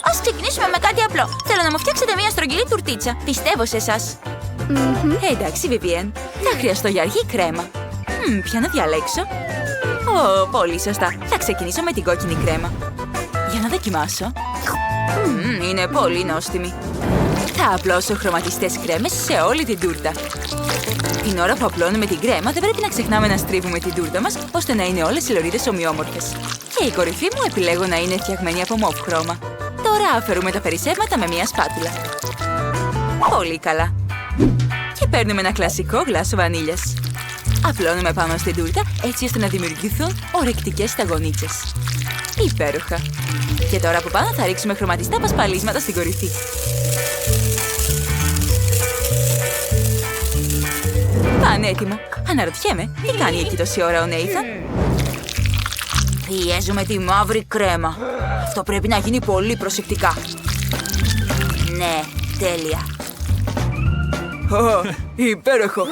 Ας ξεκινήσουμε με κάτι απλό. Θέλω να μου φτιάξετε μια στρογγυλή τουρτίτσα. Πιστεύω σε εσάς. Εντάξει, Vivian. Θα χρειαστώ για αρχή κρέμα. Ποια να διαλέξω? Πολύ σωστά. Θα ξεκινήσω με την κόκκινη κρέμα. Για να δοκιμάσω. Είναι πολύ νόστιμη. Θα απλώσω χρωματιστές κρέμες σε όλη την τούρτα. Την ώρα που απλώνουμε την κρέμα, δεν πρέπει να ξεχνάμε να στρίβουμε την τούρτα μας, ώστε να είναι όλες οι λωρίδες ομοιόμορφες. Και η κορυφή μου επιλέγω να είναι φτιαγμένη από μοβ χρώμα. Τώρα αφαιρούμε τα περισσεύματα με μια σπάτουλα. Πολύ καλά. Και παίρνουμε ένα κλασικό γλάσο βανίλιας. Απλώνουμε πάνω στην τούρτα, έτσι ώστε να δημιουργηθούν ορεκτικές σταγονίτσες. Υπέροχα. Και τώρα από πάνω θα ρίξουμε χρωματιστά πασπαλίσματα στην κορυφή. Πανέτοιμο. Αναρωτιέμαι, τι κάνει εκεί τόση ώρα ο Νέιθαν? Πιέζουμε τη μαύρη κρέμα. Αυτό πρέπει να γίνει πολύ προσεκτικά. Ναι, τέλεια. Υπέροχο.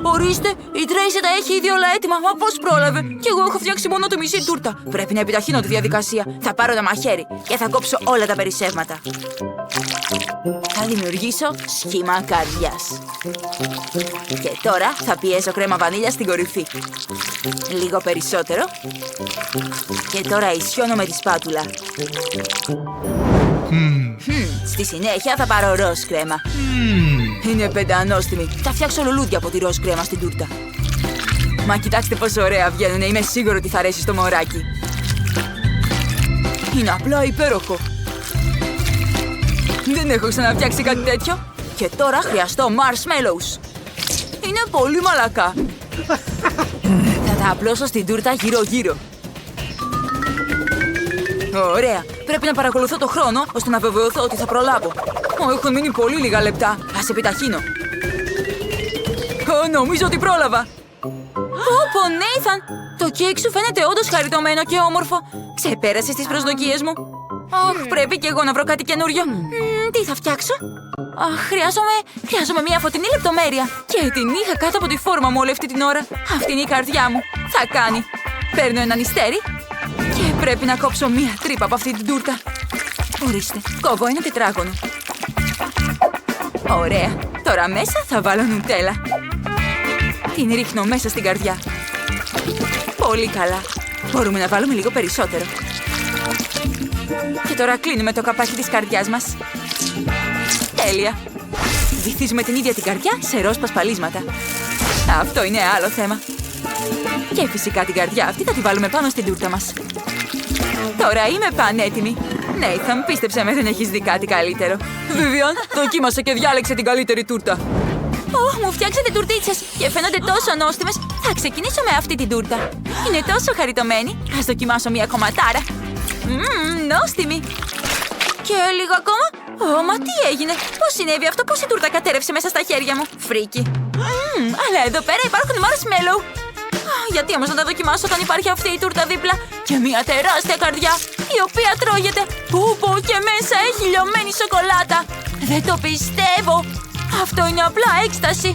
Ορίστε, η Τρέισι τα έχει ήδη όλα έτοιμα. Μα πώς πρόλαβε? Κι εγώ έχω φτιάξει μόνο τη μισή τούρτα. Πρέπει να επιταχύνω τη διαδικασία. Θα πάρω ένα μαχαίρι και θα κόψω όλα τα περισσεύματα. Θα δημιουργήσω σχήμα καρδιάς. Και τώρα θα πιέσω κρέμα βανίλια στην κορυφή. Λίγο περισσότερο. Και τώρα ισιώνω με τη σπάτουλα. Στη συνέχεια θα πάρω ροζ κρέμα. Είναι πεντανόστιμη. Θα φτιάξω λουλούδια από τη ροζ κρέμα στην τούρτα. Μα κοιτάξτε πόσο ωραία βγαίνουνε. Είμαι σίγουρη ότι θα αρέσει στο μωράκι. Είναι απλά υπέροχο. Δεν έχω ξαναφτιάξει κάτι τέτοιο. Και τώρα χρειαστώ marshmallows. Είναι πολύ μαλακά. Θα τα απλώσω στην τούρτα γύρω-γύρω. Ωραία. Πρέπει να παρακολουθώ το χρόνο, ώστε να βεβαιωθώ ότι θα προλάβω. Έχουν μείνει πολύ λίγα λεπτά. Ας επιταχύνω. Νομίζω ότι πρόλαβα. Ωπω, Νέιθαν! Το κέικ σου φαίνεται όντως χαριτωμένο και όμορφο. Ξεπέρασες τις προσδοκίες μου. Πρέπει και εγώ να βρω κάτι καινούριο. Τι θα φτιάξω? Χρειάζομαι μια φωτεινή λεπτομέρεια. Και την είχα κάτω από τη φόρμα μου όλη αυτή την ώρα. Αυτή είναι η καρδιά μου. Θα κάνει. Παίρνω ένα νηστέρι. Και πρέπει να κόψω μία τρύπα από αυτή την τούρτα. Ορίστε, κόβω ένα τετράγωνο. Ωραία. Τώρα μέσα θα βάλω νουτέλα. Την ρίχνω μέσα στην καρδιά. Πολύ καλά. Μπορούμε να βάλουμε λίγο περισσότερο. Και τώρα κλείνουμε το καπάκι της καρδιάς μας. Τέλεια. Βυθίζουμε την ίδια την καρδιά σε ροζ πασπαλίσματα. Αυτό είναι άλλο θέμα. Και φυσικά την καρδιά αυτή θα τη βάλουμε πάνω στην τούρτα μας. Τώρα είμαι πανέτοιμη. Νέιθαν, πίστεψε με, δεν έχεις δει κάτι καλύτερο. Vivian, δοκίμασε και διάλεξε την καλύτερη τούρτα. Μου φτιάξατε τουρτίτσες και φαίνονται τόσο νόστιμες. Θα ξεκινήσω με αυτή την τούρτα. Είναι τόσο χαριτωμένη. Ας δοκιμάσω μια κομματάρα. Νόστιμη. Και λίγο ακόμα. Μα τι έγινε? Πώς συνέβη αυτό? Πώς η τούρτα κατέρευσε μέσα στα χέρια μου? Φρίκι. Αλλά εδώ πέρα υπάρχουν marshmallow. Γιατί όμως να τα δοκιμάσω όταν υπάρχει αυτή η τούρτα δίπλα? Και μια τεράστια καρδιά, η οποία τρώγεται. Πω, και μέσα έχει λιωμένη σοκολάτα. Δεν το πιστεύω. Αυτό είναι απλά έκσταση.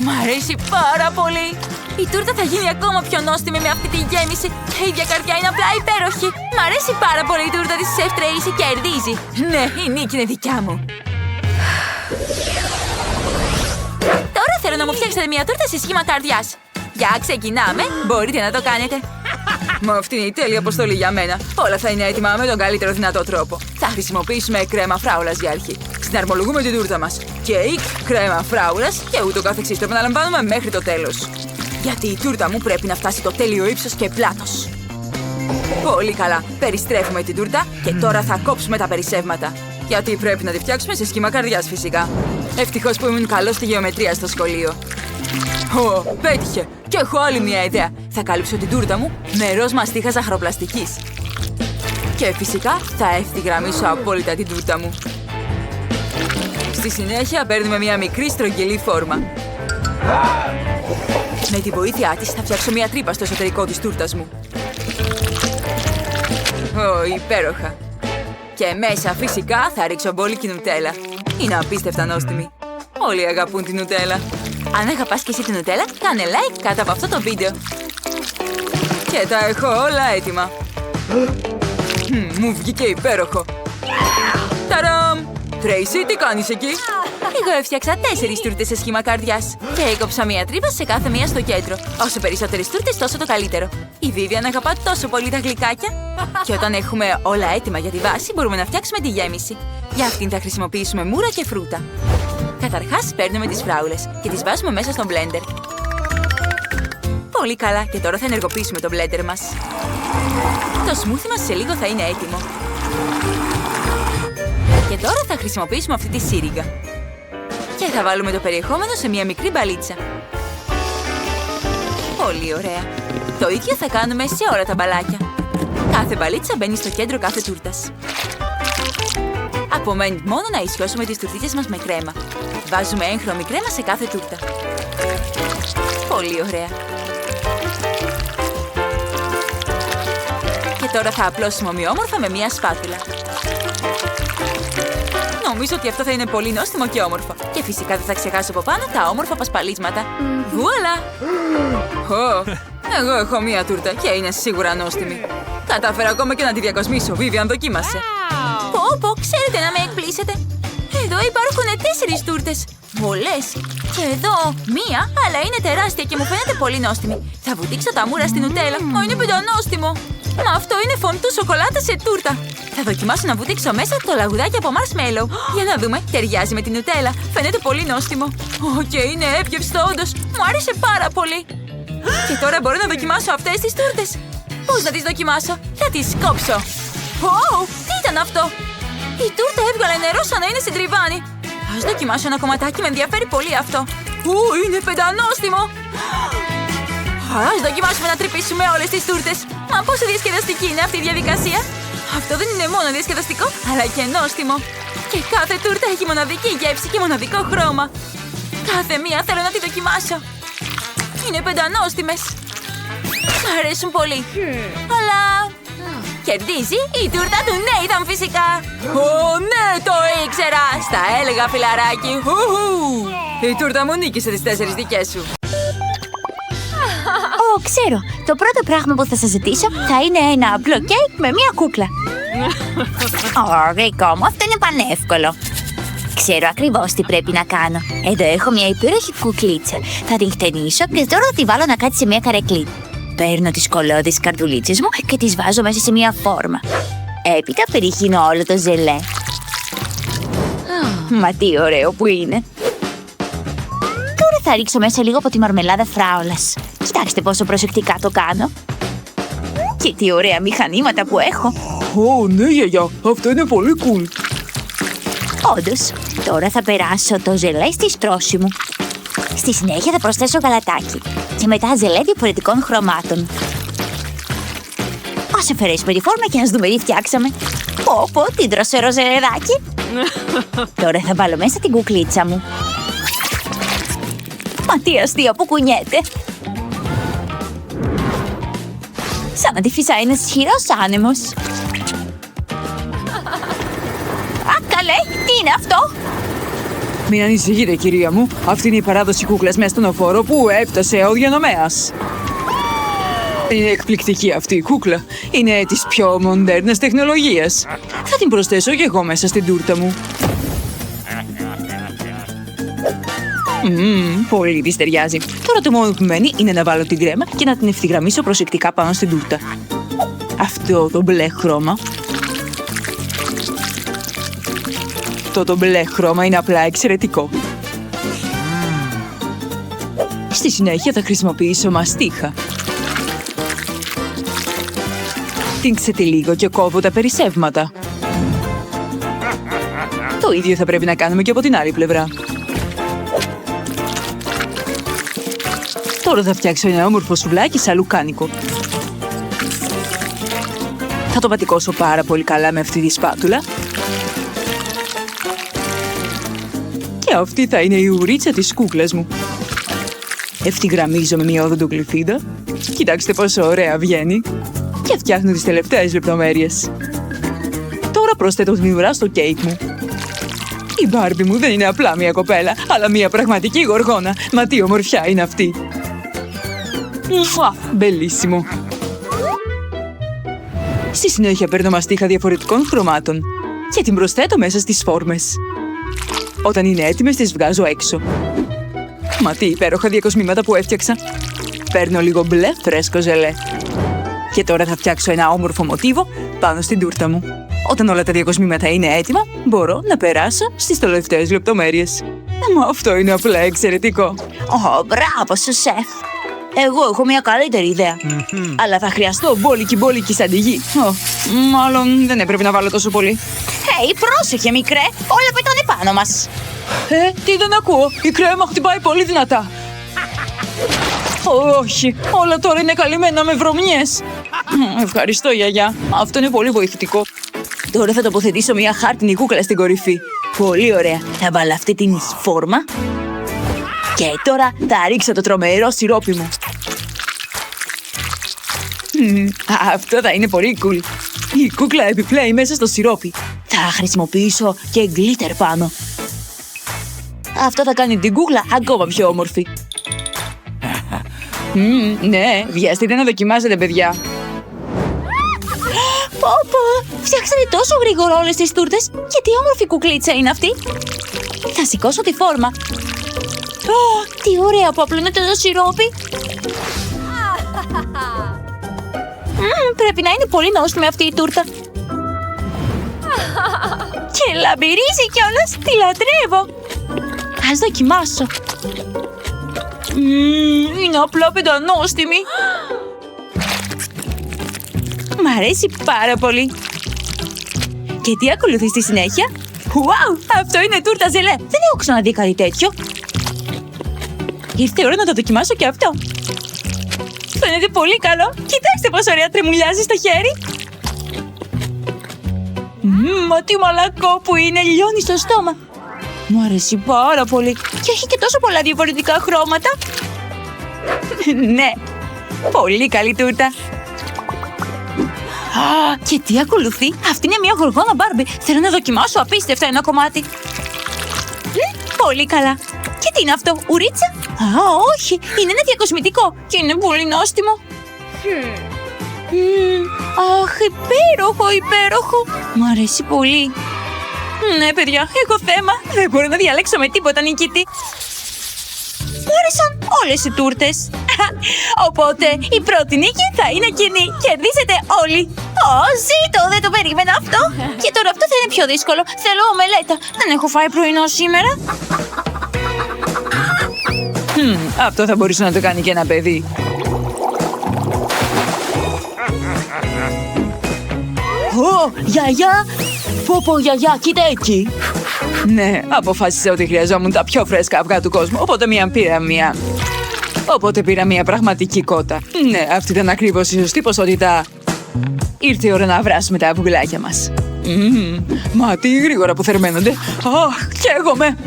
Μ' αρέσει πάρα πολύ. Η τούρτα θα γίνει ακόμα πιο νόστιμη με αυτή τη γέμιση. Και η ίδια καρδιά είναι απλά υπέροχη. Μ' αρέσει πάρα πολύ η τούρτα της Chef Tracy. Κερδίζει. Ναι, η νίκη είναι δικιά μου. Τώρα θέλω να μου φτιάξετε μια τούρτα σε σχήμα καρδιάς. Για ξεκινάμε, μπορείτε να το κάνετε. Μα αυτή είναι η τέλεια αποστολή για μένα. Όλα θα είναι έτοιμα με τον καλύτερο δυνατό τρόπο. Θα χρησιμοποιήσουμε κρέμα φράουλας για αρχή. Συναρμολογούμε την τούρτα μας. Κέικ, κρέμα φράουλας και ούτω καθεξής. Το επαναλαμβάνουμε μέχρι το τέλος. Γιατί η τούρτα μου πρέπει να φτάσει το τέλειο ύψος και πλάτος. Πολύ καλά. Περιστρέφουμε την τούρτα και τώρα θα κόψουμε τα περισσεύματα. Γιατί πρέπει να τη φτιάξουμε σε σχήμα καρδιάς φυσικά. Ευτυχώς που ήμουν καλός στη γεωμετρία στο σχολείο. Πέτυχε! Και έχω άλλη μια ιδέα. Θα καλύψω την τούρτα μου με ροζ μαστίχα ζαχαροπλαστικής. Και φυσικά θα ευθυγραμμίσω απόλυτα την τούρτα μου. Στη συνέχεια παίρνουμε μια μικρή στρογγυλή φόρμα. Με τη βοήθειά της θα φτιάξω μια τρύπα στο εσωτερικό της τούρτας μου. Υπέροχα! Και μέσα φυσικά θα ρίξω μπόλικη νουτέλα. Είναι απίστευτα νόστιμη. Όλοι αγαπούν την νουτέλα. Αν αγαπάς και εσύ την νουτέλα, κάνε like κάτω από αυτό το βίντεο. Και τα έχω όλα έτοιμα. Μου βγήκε υπέροχο. Ταράμ! Τρέισι, τι κάνεις εκεί? Εγώ έφτιαξα 4 τούρτες σε σχήμα καρδιάς και έκοψα μία τρύπα σε κάθε μία στο κέντρο. Όσο περισσότερες τούρτες, τόσο το καλύτερο. Η Vivian αγαπά τόσο πολύ τα γλυκάκια. Και όταν έχουμε όλα έτοιμα για τη βάση, μπορούμε να φτιάξουμε τη γέμιση. Για αυτήν θα χρησιμοποιήσουμε μούρα και φρούτα. Καταρχάς, παίρνουμε τις φράουλες και τις βάζουμε μέσα στον μπλέντερ. Πολύ καλά, και τώρα θα ενεργοποιήσουμε το μπλέντερ μας. Το σμούθι μας σε λίγο θα είναι έτοιμο. Και τώρα θα χρησιμοποιήσουμε αυτή τη σύριγγα. Και θα βάλουμε το περιεχόμενο σε μια μικρή μπαλίτσα. Πολύ ωραία. Το ίδιο θα κάνουμε σε όλα τα μπαλάκια. Κάθε μπαλίτσα μπαίνει στο κέντρο κάθε τούρτας. Απομένει μόνο να ισιώσουμε τις τουρτίτες μας με κρέμα. Βάζουμε έγχρωμη κρέμα σε κάθε τούρτα. Πολύ ωραία. Και τώρα θα απλώσουμε ομοιόμορφα με μια σπάτουλα. Νομίζω ότι αυτό θα είναι πολύ νόστιμο και όμορφο. Και φυσικά δεν θα ξεχάσω από πάνω τα όμορφα πασπαλίσματα. Βουαλά! Εγώ έχω μία τούρτα και είναι σίγουρα νόστιμη. Κατάφερα ακόμα και να τη διακοσμήσω. Vivian, δοκίμασε. Πω, ξέρετε να με εκπλήσετε. Εδώ υπάρχουν 4 τούρτες. Πολλές. Και εδώ μία, αλλά είναι τεράστια και μου φαίνεται πολύ νόστιμη. Θα βουτήξω τα μούρα στην νουτέλα. Μα είναι πεντανόστιμο. Μα αυτό είναι φωντού σοκολάτα σε τούρτα. Θα δοκιμάσω να βουτήξω μέσα το λαγουδάκι από marshmallow. Για να δούμε, ταιριάζει με την νουτέλα. Φαίνεται πολύ νόστιμο. Και είναι έπιευστο όντως. Μου άρεσε πάρα πολύ. Και τώρα μπορώ να δοκιμάσω αυτές τις τούρτες. Πώς να τις δοκιμάσω? Θα τις κόψω. Τι ήταν αυτό? Η τούρτα έβγαλε νερό σαν να είναι συντριβάνι. Ας δοκιμάσω ένα κομματάκι, με ενδιαφέρει πολύ αυτό. Είναι πεντανόστιμο. Ας δοκιμάσουμε να τρυπήσουμε όλες τις τούρτες. Μα πόσο διασκεδαστική είναι αυτή η διαδικασία. Αυτό δεν είναι μόνο διασκεδαστικό, αλλά και νόστιμο. Και κάθε τούρτα έχει μοναδική γεύση και μοναδικό χρώμα. Κάθε μία θέλω να τη δοκιμάσω. Είναι πεντανόστιμες. Μ' αρέσουν πολύ. Αλλά... κερδίζει η τούρτα του Νέιθαν φυσικά. Ναι, το ήξερα. Στα έλεγα, φιλαράκι. Η τούρτα μου νίκησε τις 4 δικές σου. Ξέρω. Το πρώτο πράγμα που θα σας ζητήσω θα είναι ένα απλό κέικ με μία κούκλα. Δικό μου, αυτό είναι πανεύκολο. Ξέρω ακριβώς τι πρέπει να κάνω. Εδώ έχω μια υπέροχη κουκλίτσα. Θα την χτενίσω και τώρα θα τη βάλω να κάτσει σε μια καρεκλή. Παίρνω τις κολλώδεις καρδουλίτσες μου και τις βάζω μέσα σε μια φόρμα. Έπειτα περιχύνω όλο το ζελέ. Μα τι ωραίο που είναι. Τώρα θα ρίξω μέσα λίγο από τη μαρμελάδα φράουλας. Κοιτάξτε πόσο προσεκτικά το κάνω. Και τι ωραία μηχανήματα που έχω. Ναι, γιαγιά, αυτό είναι πολύ cool. Όντως, τώρα θα περάσω το ζελέ στη στρώση μου. Στη συνέχεια θα προσθέσω γαλατάκι. Και μετά ζελέ διαφορετικών χρωμάτων. Ας αφαιρέσουμε τη φόρμα και ας δούμε τι φτιάξαμε. Πω, τι δροσερό ζελεδάκι. Τώρα θα βάλω μέσα την κουκλίτσα μου. Μα τι αστείο που κουνιέται. Σαν να τη φυσάει ένας ισχυρός άνεμος. Καλέ, τι είναι αυτό? Μην ανησυχείτε, κυρία μου. Αυτή είναι η παράδοση κούκλας με ασθενοφόρο που έφτασε ο διανομέας. Είναι εκπληκτική αυτή η κούκλα. Είναι της πιο μοντέρνας τεχνολογίας. Θα την προσθέσω και εγώ μέσα στην τούρτα μου. Πολύ της ταιριάζει. Τώρα το μόνο που μένει είναι να βάλω την κρέμα και να την ευθυγραμμίσω προσεκτικά πάνω στην τούρτα. Αυτό το μπλε χρώμα. Το μπλε χρώμα είναι απλά εξαιρετικό. Στη συνέχεια θα χρησιμοποιήσω μαστίχα. Τίνξε τη λίγο και κόβω τα περισσεύματα. Το ίδιο θα πρέπει να κάνουμε και από την άλλη πλευρά. Τώρα θα φτιάξω ένα όμορφο σουβλάκι σαν λουκάνικο. Θα το πατικώσω πάρα πολύ καλά με αυτή τη σπάτουλα. Και αυτή θα είναι η ουρίτσα της κούκλας μου. Ευθυγραμμίζω με μια οδοντογλυφίδα. Κοιτάξτε πόσο ωραία βγαίνει. Και φτιάχνω τις τελευταίες λεπτομέρειες. Τώρα προσθέτω την ουρά στο κέικ μου. Η Μπάρμπι μου δεν είναι απλά μια κοπέλα, αλλά μια πραγματική γοργόνα. Μα τι ομορφιά είναι αυτή. Μπελίσιμο. Στη συνέχεια παίρνω μαστίχα διαφορετικών χρωμάτων και την προσθέτω μέσα στις φόρμες. Όταν είναι έτοιμες, τις βγάζω έξω. Μα τι υπέροχα διακοσμήματα που έφτιαξα. Παίρνω λίγο μπλε φρέσκο ζελέ. Και τώρα θα φτιάξω ένα όμορφο μοτίβο πάνω στην τούρτα μου. Όταν όλα τα διακοσμήματα είναι έτοιμα, μπορώ να περάσω στις τελευταίες λεπτομέρειες. Μα αυτό είναι απλά εξαιρετικό. Μπράβο σου, σεφ. Εγώ έχω μια καλύτερη ιδέα. Αλλά θα χρειαστώ μπόλικη σαν τη γη. Μάλλον δεν έπρεπε να βάλω τόσο πολύ. Πρόσεχε, μικρέ. Όλα πετάνε πάνω μας. Τι δεν ακούω. Η κρέμα χτυπάει πολύ δυνατά. Όχι, όλα τώρα είναι καλυμμένα με βρωμιές. Ευχαριστώ, γιαγιά. Αυτό είναι πολύ βοηθητικό. Τώρα θα τοποθετήσω μια χάρτινη κούκλα στην κορυφή. Πολύ ωραία. Θα βάλω αυτή την φόρμα. Και τώρα θα ρίξω το τρομερό σιρόπι μου. Αυτό θα είναι πολύ cool. Η κούκλα επιπλέει μέσα στο σιρόπι. Θα χρησιμοποιήσω και γκλίτερ πάνω. Αυτό θα κάνει την κούκλα ακόμα πιο όμορφη. Ναι, βιαστείτε να δοκιμάζετε, παιδιά. Φτιάξατε τόσο γρήγορα όλες τις τούρτες. Και τι όμορφη κουκλίτσα είναι αυτή. Θα σηκώσω τη φόρμα. Τι ωραία που απλώνεται το σιρόπι. Πρέπει να είναι πολύ νόστιμη αυτή η τούρτα. Και λαμπυρίζει κιόλας. Τη λατρεύω. Ας δοκιμάσω. Είναι απλά πεντανόστιμη. Μ' αρέσει πάρα πολύ. Και τι ακολουθεί στη συνέχεια? Αυτό είναι τούρτα ζελέ. Δεν έχω ξαναδεί κάτι τέτοιο. Ήρθε η ώρα να το δοκιμάσω και αυτό. Φαίνεται πολύ καλό. Κοιτάξτε πόσο ωραία τρεμουλιάζει στο χέρι. Μα τι μαλακό που είναι. Λιώνει στο στόμα. Μου αρέσει πάρα πολύ. Και έχει και τόσο πολλά διαφορετικά χρώματα. Ναι, πολύ καλή τούρτα. Και τι ακολουθεί? Αυτή είναι μια γοργόνα Μπάρμπι. Θέλω να δοκιμάσω απίστευτα ένα κομμάτι. Πολύ καλά. Και τι είναι αυτό, ουρίτσα? Όχι, είναι ένα διακοσμητικό και είναι πολύ νόστιμο. Αχ, υπέροχο. Μου αρέσει πολύ. Ναι, παιδιά, έχω θέμα. Δεν μπορώ να διαλέξω με τίποτα νικητή. Μου άρεσαν όλες οι τούρτες. Οπότε η πρώτη νίκη θα είναι κοινή. Κερδίσετε όλοι. Ζήτω, δεν το περίμενα αυτό. Και τώρα αυτό θα είναι πιο δύσκολο. Θέλω ομελέτα. Δεν έχω φάει πρωινό σήμερα. Αυτό θα μπορούσε να το κάνει και ένα παιδί. Γιαγιά! Γιαγιά, κοίτα εκεί! Ναι, αποφάσισα ότι χρειαζόμουν τα πιο φρέσκα αυγά του κόσμου, οπότε πήρα μία πραγματική κότα. Ναι, αυτή ήταν ακριβώς η σωστή ποσότητα. Ήρθε η ώρα να βράσουμε τα αυγουλάκια μας. Μα τι γρήγορα που θερμαίνονται. Καίγομαι!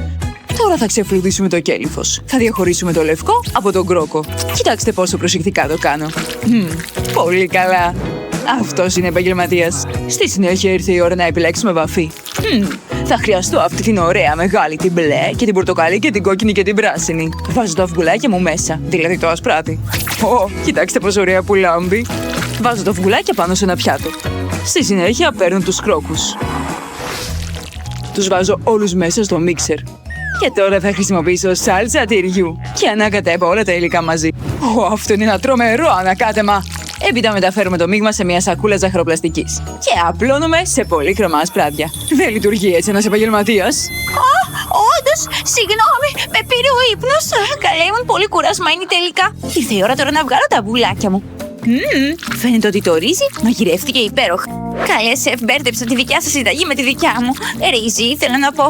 Τώρα θα ξεφλουδίσουμε το κέλυφος. Θα διαχωρίσουμε το λευκό από τον κρόκο. Κοιτάξτε πόσο προσεκτικά το κάνω. Πολύ καλά. Αυτός είναι επαγγελματίας. Στη συνέχεια ήρθε η ώρα να επιλέξουμε βαφή. Θα χρειαστώ αυτή την ωραία μεγάλη, την μπλε και την πορτοκαλί και την κόκκινη και την πράσινη. Βάζω τα αυγουλάκια μου μέσα, δηλαδή το ασπράτη. Κοιτάξτε πόσο ωραία που λάμπει. Βάζω τα αυγουλάκια πάνω σε ένα πιάτο. Στη συνέχεια παίρνω τους κρόκους. Τους βάζω όλους μέσα στο μίξερ. Και τώρα θα χρησιμοποιήσω σάλτσα τυριού και ανακατεύω όλα τα υλικά μαζί. Αυτό είναι ένα τρομερό ανακάτεμα. Έπειτα μεταφέρουμε το μείγμα σε μια σακούλα ζαχαροπλαστικής και απλώνουμε σε πολύχρωμα ασπράδια. Δεν λειτουργεί έτσι ένας επαγγελματίας. Όντως, συγγνώμη, με πήρε ο ύπνος. Καλά, ήμουν πολύ κουρασμένη τελικά. Ήρθε η ώρα τώρα να βγάλω τα αυγουλάκια μου. Φαίνεται ότι το ρύζι μαγειρεύτηκε υπέροχα. Καλέ, σεφ, μπέρδεψα τη δικιά σας συνταγή με τη δικιά μου. Ρύζι, ήθελα να πω.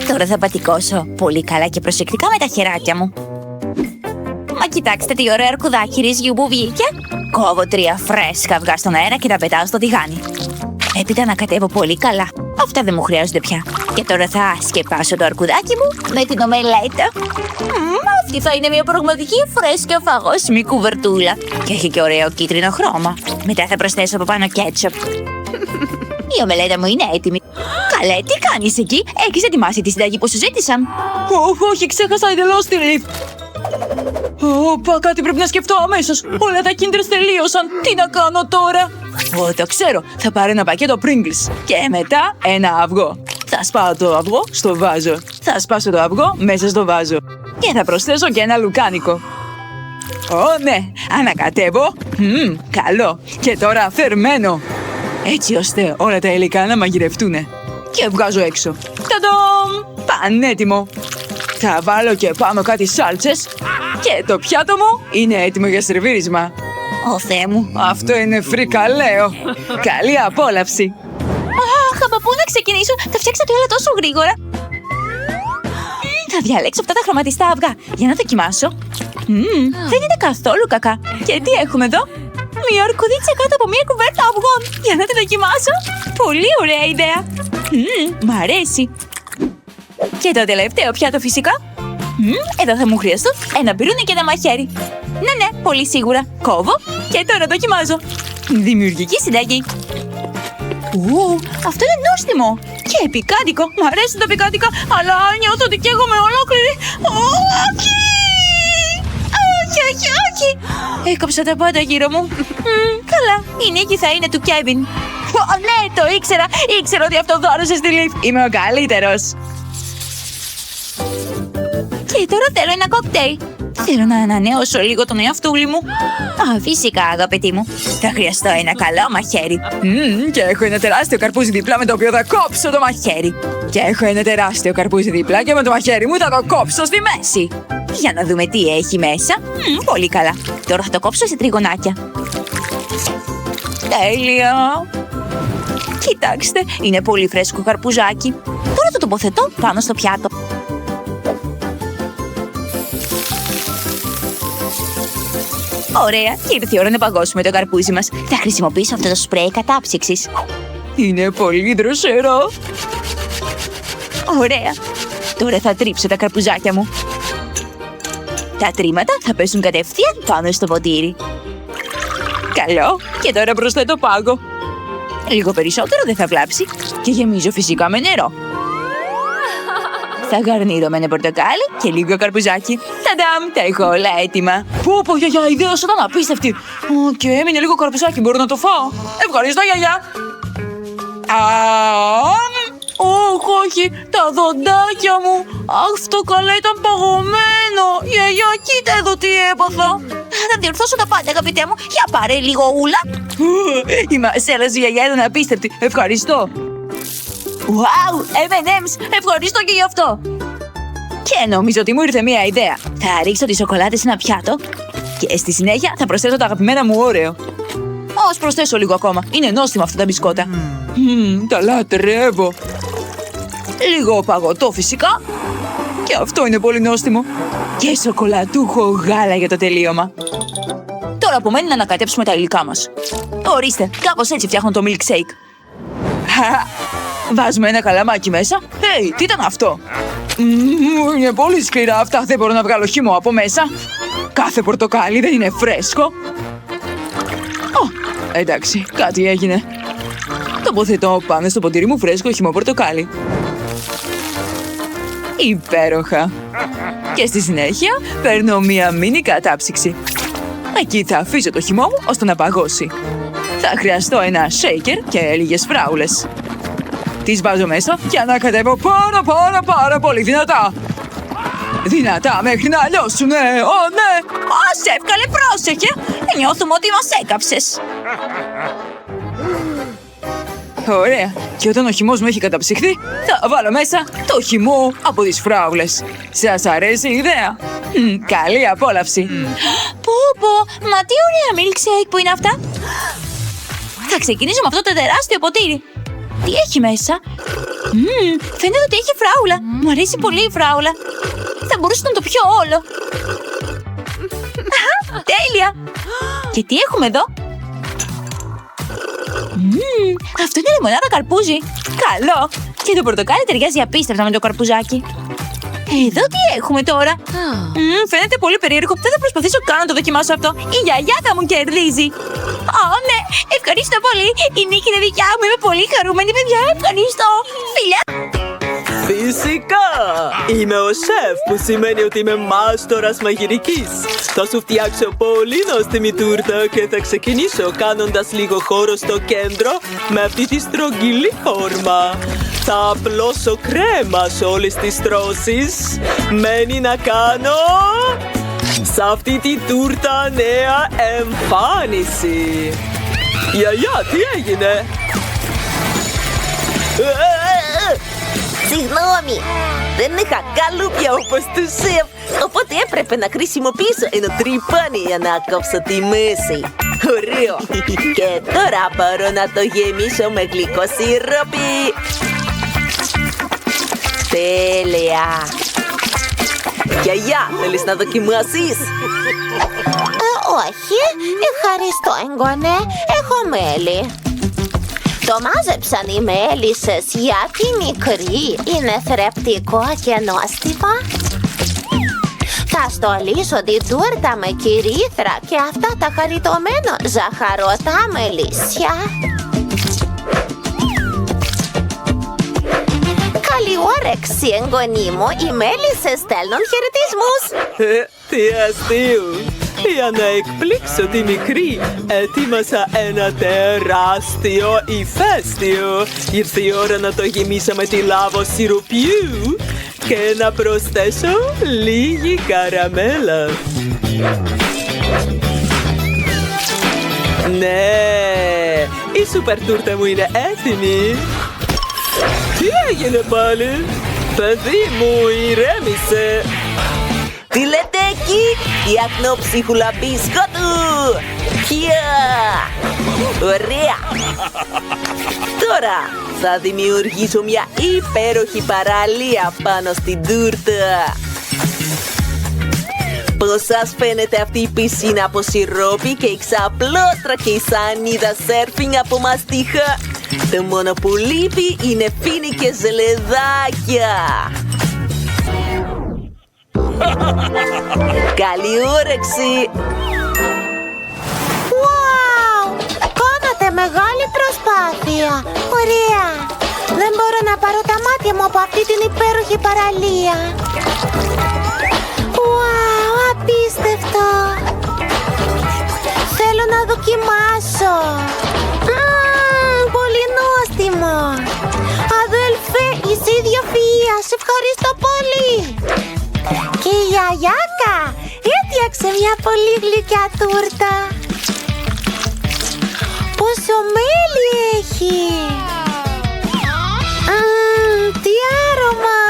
Τώρα θα πατικώσω πολύ καλά και προσεκτικά με τα χεράκια μου. Μα κοιτάξτε τι ωραίο αρκουδάκι ρυζιού που βγήκε. Κόβω 3 φρέσκα αυγά στον αέρα και τα πετάω στο τηγάνι. Έπειτα ανακατεύω πολύ καλά. Αυτά δεν μου χρειάζονται πια. Και τώρα θα σκεπάσω το αρκουδάκι μου με την ομελέτα. Αυτή θα είναι μια πραγματική φρέσκια φαγόσιμη κουβερτούλα. Και έχει και ωραίο κίτρινο χρώμα. Μετά θα προσθέσω από πάνω κέτσοπ. Η ομελέτα μου είναι έτοιμη. Καλέ, τι κάνεις εκεί? Έχεις ετοιμάσει τη συνταγή που σου ζήτησαν? Όχι, ξέχασα εντελώς τη λιφ. Όπα, κάτι πρέπει να σκεφτώ αμέσως. Όλα τα Kinders τελείωσαν. Τι να κάνω τώρα? Το ξέρω. Θα πάρω ένα πακέτο Pringles. Και μετά ένα αυγό. Θα σπάω το αυγό στο βάζο. Θα σπάσω το αυγό μέσα στο βάζο. Και θα προσθέσω και ένα λουκάνικο. Ναι, ανακατεύω. Καλό. Και τώρα θερμαίνω. Έτσι ώστε όλα τα υλικά να μαγειρευτούνε. Και βγάζω έξω. Τανταμ! Πανέτοιμο. Θα βάλω και πάνω κάτι σάλτσες. Και το πιάτο μου είναι έτοιμο για σερβίρισμα. Ω Θεέ μου. Αυτό είναι φρικαλαίο. Καλή απόλαυση. Αχ, από πού να ξεκινήσω? Τα φτιάξατε όλα τόσο γρήγορα. Θα διαλέξω αυτά τα χρωματιστά αυγά για να δοκιμάσω. Δεν είναι καθόλου κακά. Και τι έχουμε εδώ? Μια ορκουδίτσα κάτω από μια κουβέρτα αυγών. Για να τη δοκιμάσω. Πολύ ωραία ιδέα. Μ' αρέσει. Και το τελευταίο πιάτο φυσικά. Εδώ θα μου χρειαστούν ένα πυρούνι και ένα μαχαίρι. Ναι, πολύ σίγουρα. Κόβω και τώρα δοκιμάζω. Δημιουργική συνταγή. Αυτό είναι νόστιμο. Και πικάντικο. Μ' αρέσουν τα πικάντικα, αλλά νιώθω ότι καίγομαι ολόκληρη. Όχι. Έκοψα τα πάντα γύρω μου. Καλά, η νίκη θα είναι του Κέβιν. Ναι, το ήξερα. Ήξερα ότι αυτό δώρωσε στη Λιβ. Είμαι ο καλύτερος. Και τώρα θέλω ένα κοκτέιλ. Θέλω να ανανεώσω λίγο τον εαυτούλη μου. Φυσικά, αγαπητή μου. Θα χρειαστώ ένα καλό μαχαίρι. Και έχω ένα τεράστιο καρπούζι δίπλα με το οποίο θα κόψω το μαχαίρι. Και έχω ένα τεράστιο καρπούζι δίπλα και με το μαχαίρι μου θα το κόψω στη μέση. Για να δούμε τι έχει μέσα. Πολύ καλά. Τώρα θα το κόψω σε τριγωνάκια. Τέλεια. Κοιτάξτε, είναι πολύ φρέσκο καρπουζάκι. Τώρα το τοποθετώ πάνω στο πιάτο. Ωραία, και ήρθε η ώρα να παγώσουμε το καρπούζι μας. Θα χρησιμοποιήσω αυτό το σπρέι κατάψυξης. Είναι πολύ δροσερό. Ωραία. Τώρα θα τρίψω τα καρπουζάκια μου. Τα τρίματα θα πέσουν κατευθείαν πάνω στο ποτήρι. Καλό. Και τώρα προσθέτω πάγο. Λίγο περισσότερο δεν θα βλάψει. Και γεμίζω φυσικά με νερό. Θα γαρνίρω με ένα πορτοκάλι και λίγο καρπουζάκι. Ταντάμ, τα έχω όλα έτοιμα. Πω, γιαγιά, η ιδέα σου ήταν απίστευτη. Και έμεινε λίγο καρπουζάκι, μπορώ να το φάω? Ευχαριστώ, γιαγιά. Όχι, τα δοντάκια μου. Αυτό καλά ήταν παγωμένο. Γιαγιά, κοίτα εδώ τι έπαθα. Θα διορθώσω τα πάντα, αγαπητέ μου. Για πάρε λίγο ούλα. Η μασέλα σου, γιαγιά, ήταν απίστευτη. Ευχαριστώ. Wow, M&M's, ευχαριστώ και γι' αυτό. Και νομίζω ότι μου ήρθε μία ιδέα. Θα ρίξω τις σοκολάτες σε ένα πιάτο και στη συνέχεια θα προσθέσω τα αγαπημένα μου Όρεο. Ας προσθέσω λίγο ακόμα. Είναι νόστιμα αυτά τα μπισκότα. Τα λατρεύω. Λίγο παγωτό φυσικά. Και αυτό είναι πολύ νόστιμο. Και σοκολατούχο γάλα για το τελείωμα. Τώρα απομένει να ανακατέψουμε τα υλικά μας. Ορίστε, κάπως έτσι φτιάχνω το milkshake. Βάζουμε ένα καλαμάκι μέσα. Τι ήταν αυτό? Είναι πολύ σκληρά αυτά. Δεν μπορώ να βγάλω χυμό από μέσα. Κάθε πορτοκάλι δεν είναι φρέσκο. Εντάξει, κάτι έγινε. Τοποθετώ πάνω στο ποτήρι μου φρέσκο χυμό πορτοκάλι. Υπέροχα. Και στη συνέχεια παίρνω μία μίνι κατάψυξη. Εκεί θα αφήσω το χυμό μου ώστε να παγώσει. Θα χρειαστώ ένα shaker και λίγες φράουλες. Τις βάζω μέσα και ανακατεύω πάρα πολύ δυνατά. Δυνατά μέχρι να λιώσουνε. Ναι. Σεφ, καλέ, πρόσεχε. Νιώθουμε ότι μας έκαψες. Ωραία. Και όταν ο χυμός μου έχει καταψυχθεί, θα βάλω μέσα το χυμό από τις φράουλες. Σας αρέσει η ιδέα? Καλή απόλαυση. Πω, μα τι ωραία milkshake που είναι αυτά. Θα ξεκινήσω με αυτό το τεράστιο ποτήρι. Τι έχει μέσα? Φαίνεται ότι έχει φράουλα. Μου αρέσει πολύ η φράουλα. Θα μπορούσα να το πιω όλο. Τέλεια. Και τι έχουμε εδώ? Αυτό είναι λεμονάδα καρπούζι. Καλό. Και το πορτοκάλι ταιριάζει απίστευτα με το καρπουζάκι. Εδώ τι έχουμε τώρα? Φαίνεται πολύ περίεργο. Δεν θα προσπαθήσω καν να το δοκιμάσω αυτό. Η γιαγιά θα μου κερδίζει. Ναι, ευχαριστώ πολύ. Η νίκη είναι δικιά μου. Είμαι πολύ χαρούμενη, παιδιά. Ευχαριστώ. Φιλιά. Φυσικά! Είμαι ο σεφ, που σημαίνει ότι είμαι μάστορας μαγειρικής. Θα σου φτιάξω πολύ νόστιμη τούρτα και θα ξεκινήσω κάνοντας λίγο χώρο στο κέντρο με αυτή τη στρογγυλή φόρμα. Θα απλώσω κρέμα σε όλες τις στρώσεις. Μένει να κάνω σε αυτή τη τούρτα νέα εμφάνιση. Γιαγιά, τι έγινε? Συγγνώμη, δεν είχα καλούπια όπως του σεφ, οπότε έπρεπε να χρησιμοποιήσω ένα τρυπάνι για να κόψω τη μέση. Ωραίο! Και τώρα μπορώ να το γεμίσω με γλυκό σιρόπι. Τέλεια! Γιαγιά, θέλεις να δοκιμάσεις? Όχι, ευχαριστώ εγγονέ, έχω μέλι. Το μάζεψαν οι μέλισσες γιατί μικρή είναι θρεπτικό και νόστιμο. Θα στολίσω την τούρτα με κυρίθρα και αυτά τα χαριτωμένα ζαχαρωτά μελίσια. Καλή όρεξη, εγγονή μου, οι μέλισσες στέλνουν χαιρετισμούς. Τι αστείο! Για να εκπλήξω τη μικρή, ετοίμασα ένα τεράστιο ηφαίστειο. Ήρθε η ώρα να το γεμίσω με τη λάβο σιροπιού και να προσθέσω λίγη καραμέλα. Ναι, η σούπερ τούρτα μου είναι έτοιμη. Τι έγινε πάλι? Παιδί μου, ηρέμησε. Τι λέτε εκεί, η ακνόψυχουλα μπισκότου! Ωραία! Τώρα θα δημιουργήσω μια υπέροχη παραλία πάνω στην τούρτα. Πώς σας φαίνεται αυτή η πισίνα από σιρόπι και η ξαπλώστρα και η σανίδα σέρφινγκ από μαστίχα? Το μόνο που λείπει είναι φίνι και ζελεδάκια. Καλή όρεξη! Wow! Κάνατε μεγάλη προσπάθεια. Ωραία. Δεν μπορώ να πάρω τα μάτια μου από αυτή την υπέροχη παραλία. Wow! Απίστευτο. Θέλω να δοκιμάσω. Πολύ νόστιμο. Αδελφέ, είσαι ιδιοφυΐα. Σε ευχαριστώ πολύ. Και η γιαγιάκα έφτιαξε μια πολύ γλυκιά τούρτα. Πόσο μέλι έχει! Τι άρωμα!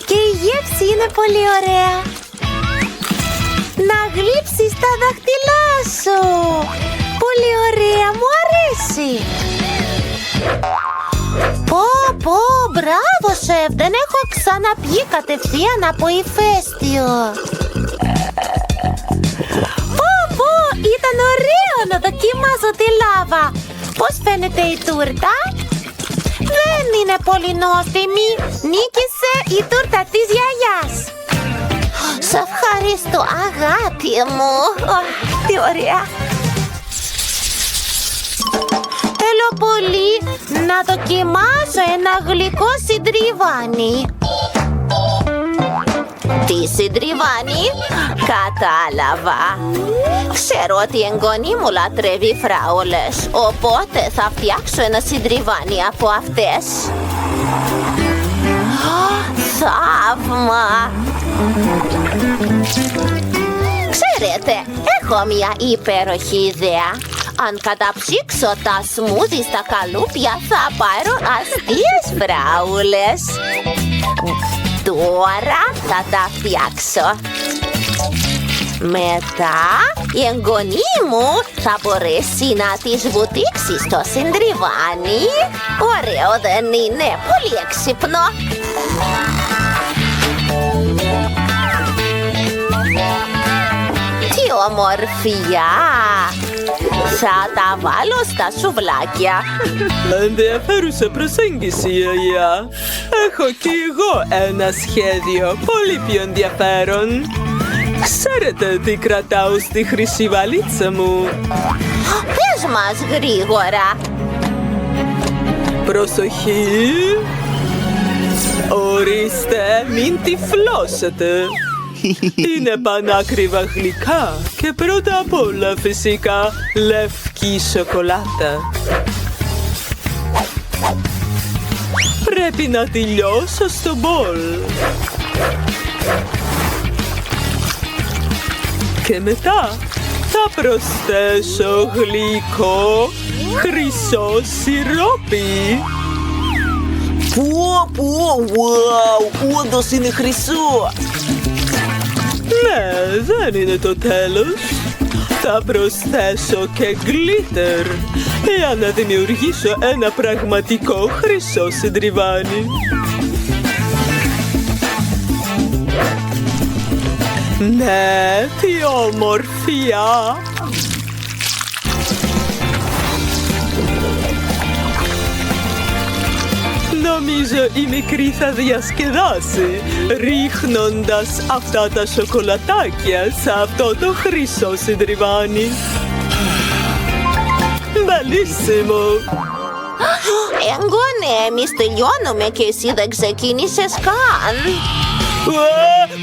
Και η γεύση είναι πολύ ωραία. Να γλύψεις τα δάχτυλά σου. Πολύ ωραία, μου αρέσει. Πω, μπράβο σεφ, δεν έχω ξαναπιεί κατευθείαν από ηφαίστειο. Πω, ήταν ωραίο να δοκιμάσω τη λάβα. Πώς φαίνεται η τούρτα? Δεν είναι πολύ νόστιμη, νίκησε η τούρτα της γιαγιάς. Σε ευχαριστώ αγάπη μου. Τι ωραία. Θέλω πολύ να δοκιμάσω ένα γλυκό συντριβάνι. Τι συντριβάνι? Κατάλαβα. Ξέρω ότι η εγγονή μου λατρεύει φράουλες, οπότε θα φτιάξω ένα συντριβάνι από αυτές. Θαύμα! Ξέρετε, έχω μια υπέροχη ιδέα. Αν καταψύξω τα σμούδι στα καλούπια θα πάρω αστείες φράουλες. Τώρα θα τα φτιάξω. Μετά η εγγονή μου θα μπορέσει να τις βουτήξει στο συντριβάνι. Ωραίο δεν είναι? Πολύ έξυπνο. Τι ομορφιά! Θα τα βάλω στα σουβλάκια. Ενδιαφέρουσα προσέγγιση, γιαγιά. Έχω κι εγώ ένα σχέδιο πολύ πιο ενδιαφέρον. Ξέρετε τι κρατάω στη χρυσή βαλίτσα μου? Πες μας γρήγορα. Προσοχή! Ορίστε, μην τυφλώσετε. Είναι πανάκριβα γλυκά και πρώτα απ' όλα φυσικά λευκή σοκολάτα. Πρέπει να τη λιώσω στο μπολ. Και μετά θα προσθέσω γλυκό χρυσό σιρόπι. Wow, όντως είναι χρυσό. Ναι, δεν είναι το τέλος. Θα προσθέσω και γκλίτερ για να δημιουργήσω ένα πραγματικό χρυσό συντριβάνι. Ναι, τι ομορφιά! Νομίζω η μικρή θα διασκεδάσει ρίχνοντας αυτά τα σοκολατάκια σε αυτό το χρυσό συντριβάνι. Μπελίσιμο! Εγγόνε, εμείς τελειώνουμε και εσύ δεν ξεκίνησες καν.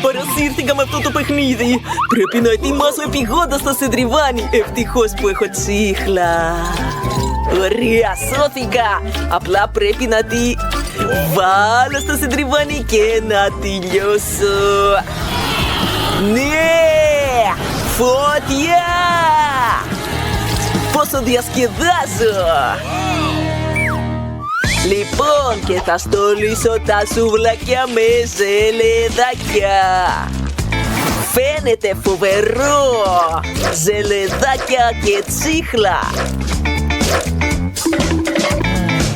Παρασύρθηκα με αυτό το παιχνίδι. Πρέπει να ετοιμάσω επειγόντως το συντριβάνι. Ευτυχώς που έχω τσίχλα. Ωραία, σώθηκα. Απλά πρέπει να τη βάλω στο συντριβάνι και να τη λιώσω. Ναι! Φωτιά! Πόσο διασκεδάζω! Λοιπόν, και θα στολίσω τα σουβλάκια με ζελεδάκια. Φαίνεται φοβερό! Ζελεδάκια και τσίχλα.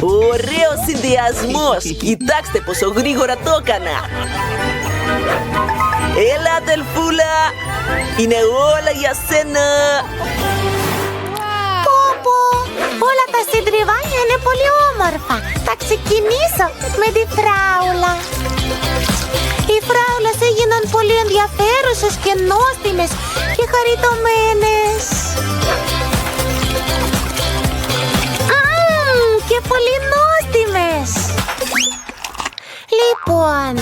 Ωραίος συνδυασμός! Κοιτάξτε πόσο γρήγορα το έκανα! Έλα, αδελφούλα! Είναι όλα για σένα! Πω, όλα τα συντριβάνια είναι πολύ όμορφα. Θα ξεκινήσω με τη φράουλα. Οι φράουλες έγιναν πολύ ενδιαφέρουσες και νόστιμες και χαριτωμένες. Και πολύ νόστιμες. Λοιπόν,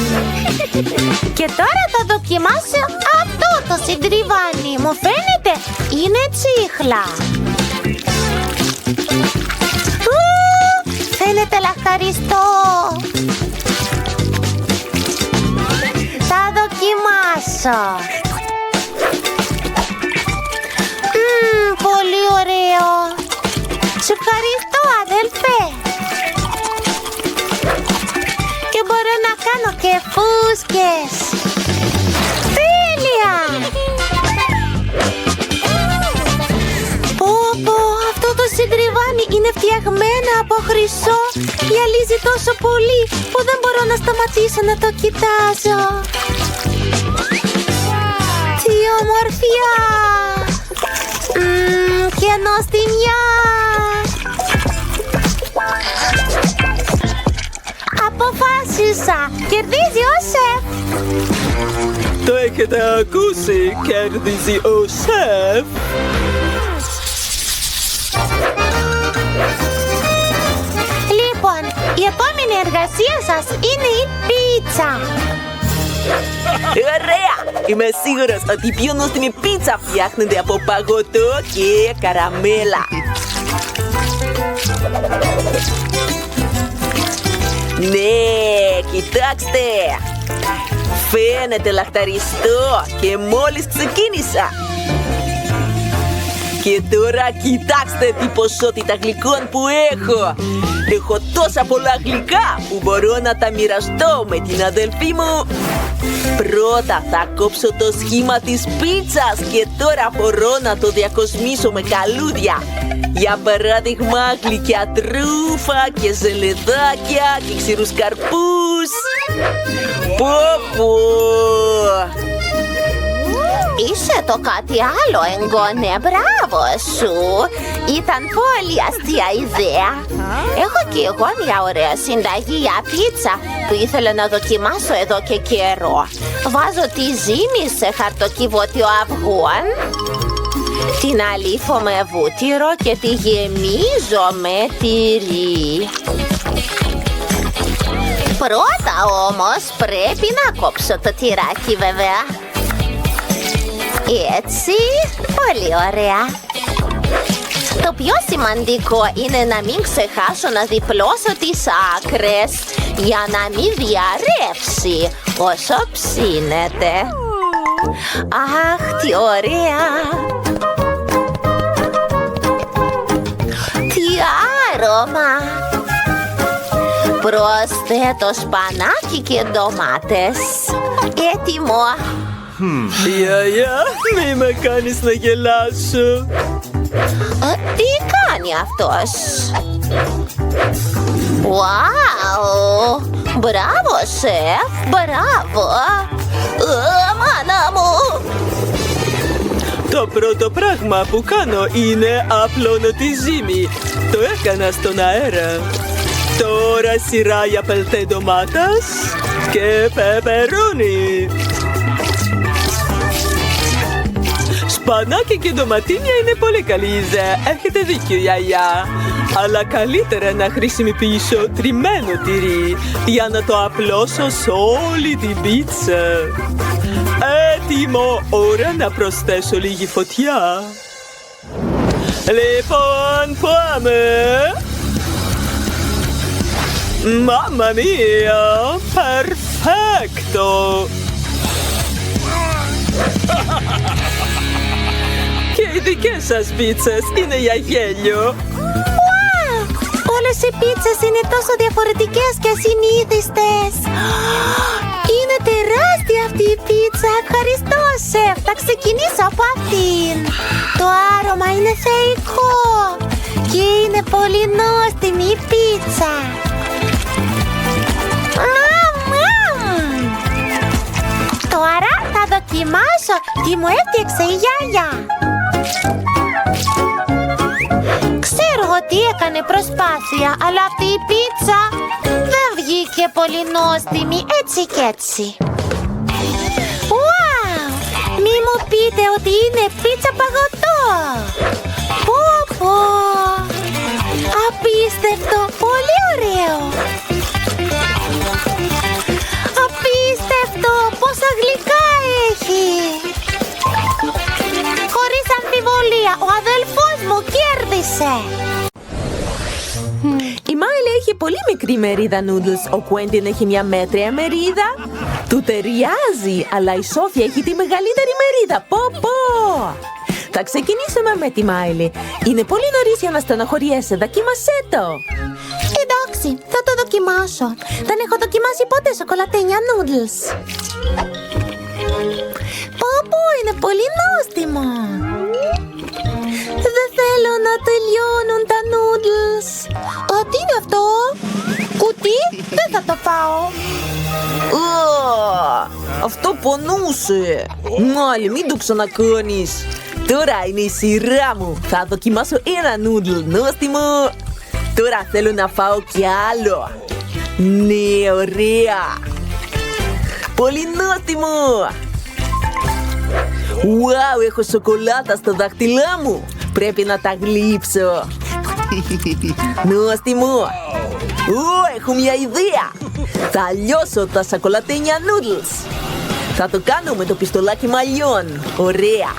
και τώρα θα δοκιμάσω αυτό το συντριβάνι. Μου φαίνεται είναι τσίχλα. Φαίνεται λαχταριστό. Θα δοκιμάσω. Πολύ ωραίο. Σε ευχαριστώ, αδελφέ. Και μπορώ να κάνω και φούσκες. Τέλεια! Πω, αυτό το συντριβάνι είναι φτιαγμένο από χρυσό. Γυαλίζει τόσο πολύ που δεν μπορώ να σταματήσω να το κοιτάζω. Τι ομορφιά! Και νοστιμιά! Αποφάσισα! Κερδίζει ο σεφ! Το έχετε ακούσει, κέρδιζει ο σεφ! Λοιπόν, η επόμενη εργασία σας είναι η πίτσα! Ωραία! Είμαι σίγουρος ότι η πιο νόστιμη πίτσα φτιάχνεται από παγωτό και καραμέλα. Ναι, κοιτάξτε! Φαίνεται λαχταριστό και μόλις ξεκίνησα. Και τώρα κοιτάξτε τι ποσότητα γλυκών που έχω. Έχω τόσα πολλά γλυκά που μπορώ να τα μοιραστώ με την αδελφή μου. Πρώτα θα κόψω το σχήμα της πίτσας και τώρα μπορώ να το διακοσμήσω με καλούδια. Για παράδειγμα, γλυκιά τρούφα και ζελεδάκια και ξηρούς καρπούς. Πω! Είσαι το κάτι άλλο, εγγόνε, μπράβο σου. Ήταν πολύ αστεία ιδέα. Έχω και εγώ μια ωραία συνταγή για πίτσα που ήθελα να δοκιμάσω εδώ και καιρό. Βάζω τη ζύμη σε χαρτοκιβώτιο αυγών, την αλήφω με βούτυρο και τη γεμίζω με τυρί. Πρώτα όμως πρέπει να κόψω το τυράκι βέβαια. Έτσι, πολύ ωραία. Το πιο σημαντικό είναι να μην ξεχάσω να διπλώσω τις άκρες για να μην διαρρεύσει όσο ψήνεται. Αχ, τι ωραία! Τι άρωμα! Προσθέτω σπανάκι και ντομάτες. Έτοιμο! Γιαγιά, μη με κάνεις να γελάσω. Τι κάνει αυτός? Wow! Μπράβο, σεφ! Μπράβο! Μάνα μου! Το πρώτο πράγμα που κάνω είναι απλώνω τη ζύμη. Το έκανα στον αέρα. Τώρα σειρά για πελτέ ντομάτας και πεπερόνι. Σπανάκι και ντοματίνια είναι πολύ καλή ιδέα. Έχετε δίκιο, γιαγιά. Αλλά καλύτερα να χρησιμοποιήσω τριμμένο τυρί για να το απλώσω σε όλη την πίτσα. Έτοιμο, ώρα να προσθέσω λίγη φωτιά. Λοιπόν, πάμε. Mamma mia, perfetto! Και οι δικές σας πίτσες είναι για γέλιο. Wow! Όλες οι πίτσες είναι τόσο διαφορετικές και ασυνήθιστες. Είναι τεράστια αυτή η πίτσα. Ευχαριστώ, σεφ. Θα ξεκινήσω από αυτήν. Το άρωμα είναι θεϊκό. Και είναι πολύ νόστιμη η πίτσα. Τώρα θα δοκιμάσω τι μου έφτιαξε η γιαγιά. Ξέρω ότι έκανε προσπάθεια, αλλά αυτή η πίτσα δεν βγήκε πολύ νόστιμη έτσι κι έτσι. Wow! Μη μου πείτε ότι είναι πίτσα παγωτό. Πω πω! Απίστευτο! Πολύ ωραίο! Απίστευτο! Πόσα γλυκά έχει! Χωρίς αμφιβολία, ο αδελφός μου κέρδισε! Η Μάιλι έχει πολύ μικρή μερίδα noodles. Ο Κουέντιν έχει μια μέτρια μερίδα. Του ταιριάζει, αλλά η Σόφια έχει τη μεγαλύτερη μερίδα. Πω πω! Θα ξεκινήσουμε με τη Μάιλι. Είναι πολύ νωρίς για να στενοχωριέσαι. Δοκίμασέ το! Εντάξει, θα το δοκιμάσω. Δεν έχω δοκιμάσει ποτέ σοκολατένια noodles. Πω, είναι πολύ νόστιμο. Δεν θέλω να τελειώνουν τα noodles. Τι είναι αυτό? Κουτί? Δεν θα το φάω. Αυτό πονούσε. Μάλι, μην το ξανακάνεις. Τώρα είναι η σειρά μου. Θα δοκιμάσω ένα noodle νόστιμο. Τώρα θέλω να φάω κι άλλο. Ναι, ωραία. Πολύ νόστιμο. Wow, έχω σοκολάτα στα δάχτυλά μου. Πρέπει να τα γλύψω. Νόστιμο. Έχω μια ιδέα. Θα λιώσω τα σοκολατένια noodles. Θα το κάνω με το πιστολάκι μαλλιών. Ωραία.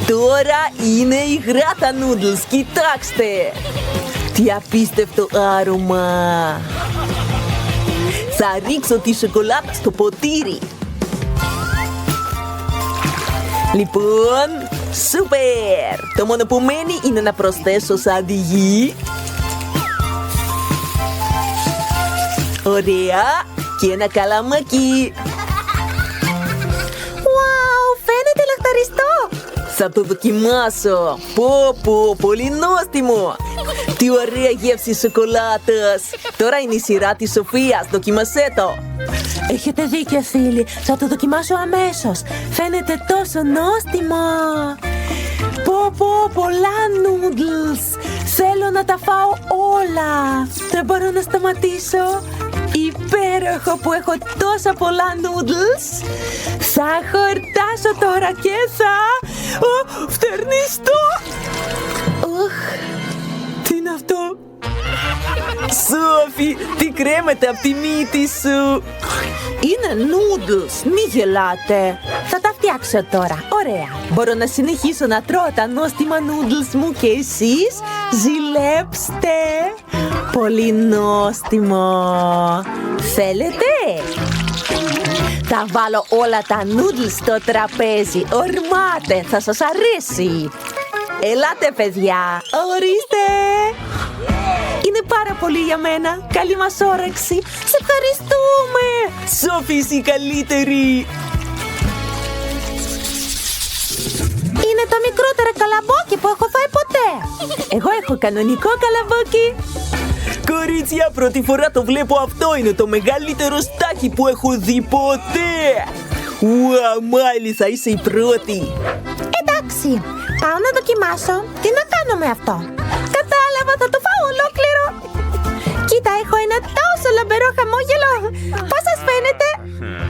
Τώρα είναι η γράτα noodles. Κοιτάξτε. Τι απίστευτο άρωμα. Θα ρίξω τη σοκολάτα στο ποτήρι. Λοιπόν, σούπερ! Το μόνο που μένει είναι να προσθέσω σαν τη γη. Ωραία! Και ένα καλαμάκι. Wow, φαίνεται λαχταριστό. Θα το δοκιμάσω. Πω, πολύ νόστιμο. Τι ωραία γεύση σοκολάτας. Τώρα είναι η σειρά της Σοφίας. Δοκίμασέ το. Έχετε δίκιο, φίλοι. Θα το δοκιμάσω αμέσως. Φαίνεται τόσο νόστιμο. Πω, πολλά noodles. Θέλω να τα φάω όλα. Δεν μπορώ να σταματήσω. Υπέροχο που έχω τόσα πολλά noodles. Θα χορτάσω τώρα και θα... φτερνιστώ. Τι είναι αυτό? Σόφι, τι κρέμεται από τη μύτη σου. Είναι noodles, μη γελάτε. Θα τα φτιάξω τώρα, ωραία. Μπορώ να συνεχίσω να τρώω τα νόστιμα noodles μου και εσείς ζηλέψτε. Πολύ νόστιμο. Θέλετε? Θα βάλω όλα τα noodles στο τραπέζι. Ορμάτε, θα σας αρέσει. Ελάτε παιδιά, ορίστε. Είναι πάρα πολύ για μένα. Καλή μας όρεξη. Σε ευχαριστούμε. Σόφι, είσαι η καλύτερη. Είναι το μικρότερο καλαμπόκι που έχω φάει ποτέ. Εγώ έχω κανονικό καλαμπόκι. Κορίτσια, πρώτη φορά το βλέπω αυτό. Είναι το μεγαλύτερο στάχι που έχω δει ποτέ. Ουα, Μάιλι, θα είσαι η πρώτη. Εντάξει, πάω να δοκιμάσω. Τι να κάνω με αυτό? Κατάλαβα, θα το φάω ολόκληρο. Κοίτα, έχω ένα τόσο λαμπερό χαμόγελο. Πώς σας φαίνεται?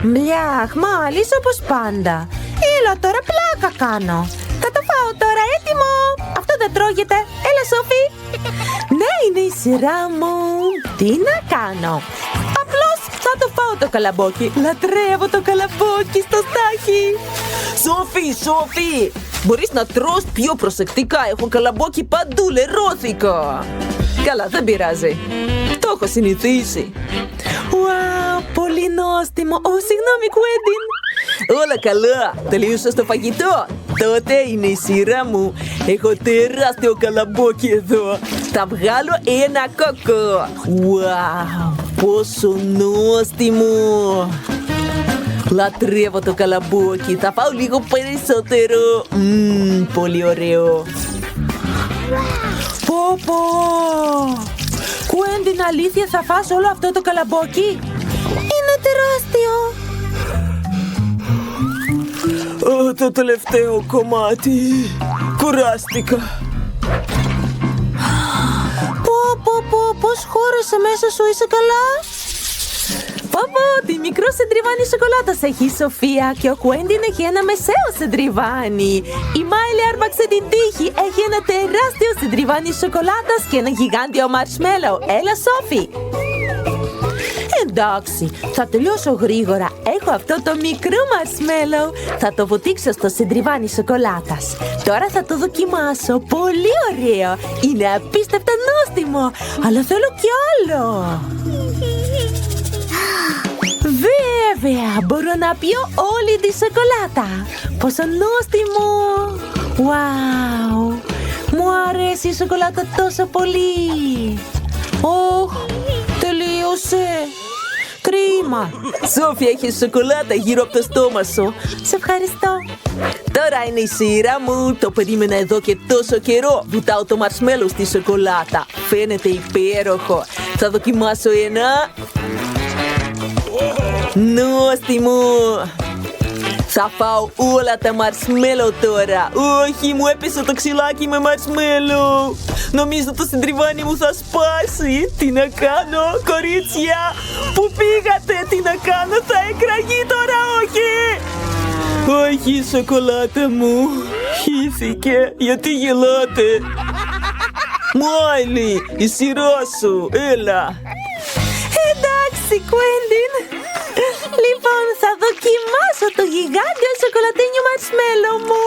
Μπλιάχ, μάλιστα όπως πάντα. Έλα τώρα, πλάκα κάνω. Θα το φάω τώρα, έτοιμο. Αυτό δεν τρώγεται. Έλα, Σόφι. Ναι, είναι η σειρά μου. Τι να κάνω? Απλώς θα το φάω το καλαμπόκι. Λατρεύω το καλαμπόκι στο στάχι. Σόφι, μπορείς να τρως πιο προσεκτικά. Έχω καλαμπόκι παντού, λερώθηκα. Καλά, δεν πειράζει. Το έχω συνηθίσει. Ουα, πολύ νόστιμο. Συγγνώμη, Κουέντιν. Όλα καλά, τελείωσα στο φαγητό. Τότε είναι η σειρά μου. Έχω τεράστιο καλαμπόκι εδώ. Θα βγάλω ένα κόκο. Ουα, πόσο νόστιμο. Λατρεύω το καλαμπόκι. Θα φάω λίγο περισσότερο. Πολύ ωραίο. Πω. Κουέντιν, αλήθεια θα φας όλο αυτό το καλαμπόκι? Είναι τεράστιο. Το τελευταίο κομμάτι. Κουράστηκα. Πώς χώρεσε μέσα σου, είσαι καλά? Τι μικρό σεντριβάνι σοκολάτας έχει η Σοφία και ο Κουέντιν έχει ένα μεσαίο σεντριβάνι. Η Μάιλι άρπαξε την τύχη. Έχει ένα τεράστιο σεντριβάνι σοκολάτας και ένα γιγάντιο μαρσμέλο. Έλα, Σόφι. Εντάξει, θα τελειώσω γρήγορα. Έχω αυτό το μικρό μαρσμέλο. Θα το βοτήξω στο σεντριβάνι σοκολάτας. Τώρα θα το δοκιμάσω. Πολύ ωραίο. Είναι απίστευτα νόστιμο. Αλλά θέλω κι άλλο. Βέβαια, μπορώ να πιω όλη τη σοκολάτα. Πόσο νόστιμο. Wow. Μου αρέσει η σοκολάτα τόσο πολύ. Τελείωσε. Κρίμα. Σόφι, έχεις σοκολάτα γύρω από το στόμα σου. Σε ευχαριστώ. Τώρα είναι η σειρά μου. Το περίμενα εδώ και τόσο καιρό. Βουτάω το μαρσμέλο στη σοκολάτα. Φαίνεται υπέροχο. Θα δοκιμάσω ένα. Νόστιμο. Θα φάω όλα τα μαρσμέλο τώρα. Όχι, μου έπεσε το ξυλάκι με μαρσμέλο. Νομίζω το συντριβάνι μου θα σπάσει. Τι να κάνω, κορίτσια? Πού πήγατε? Τι να κάνω? Θα εκραγεί τώρα, όχι. Όχι, η σοκολάτα μου χύθηκε. Γιατί γελάτε? Μάιλι, η σειρά σου. Έλα. Εντάξει, Κουέντιν. Λοιπόν, θα δοκιμάσω το γιγάντιο σοκολατένιο μαρσμέλο μου.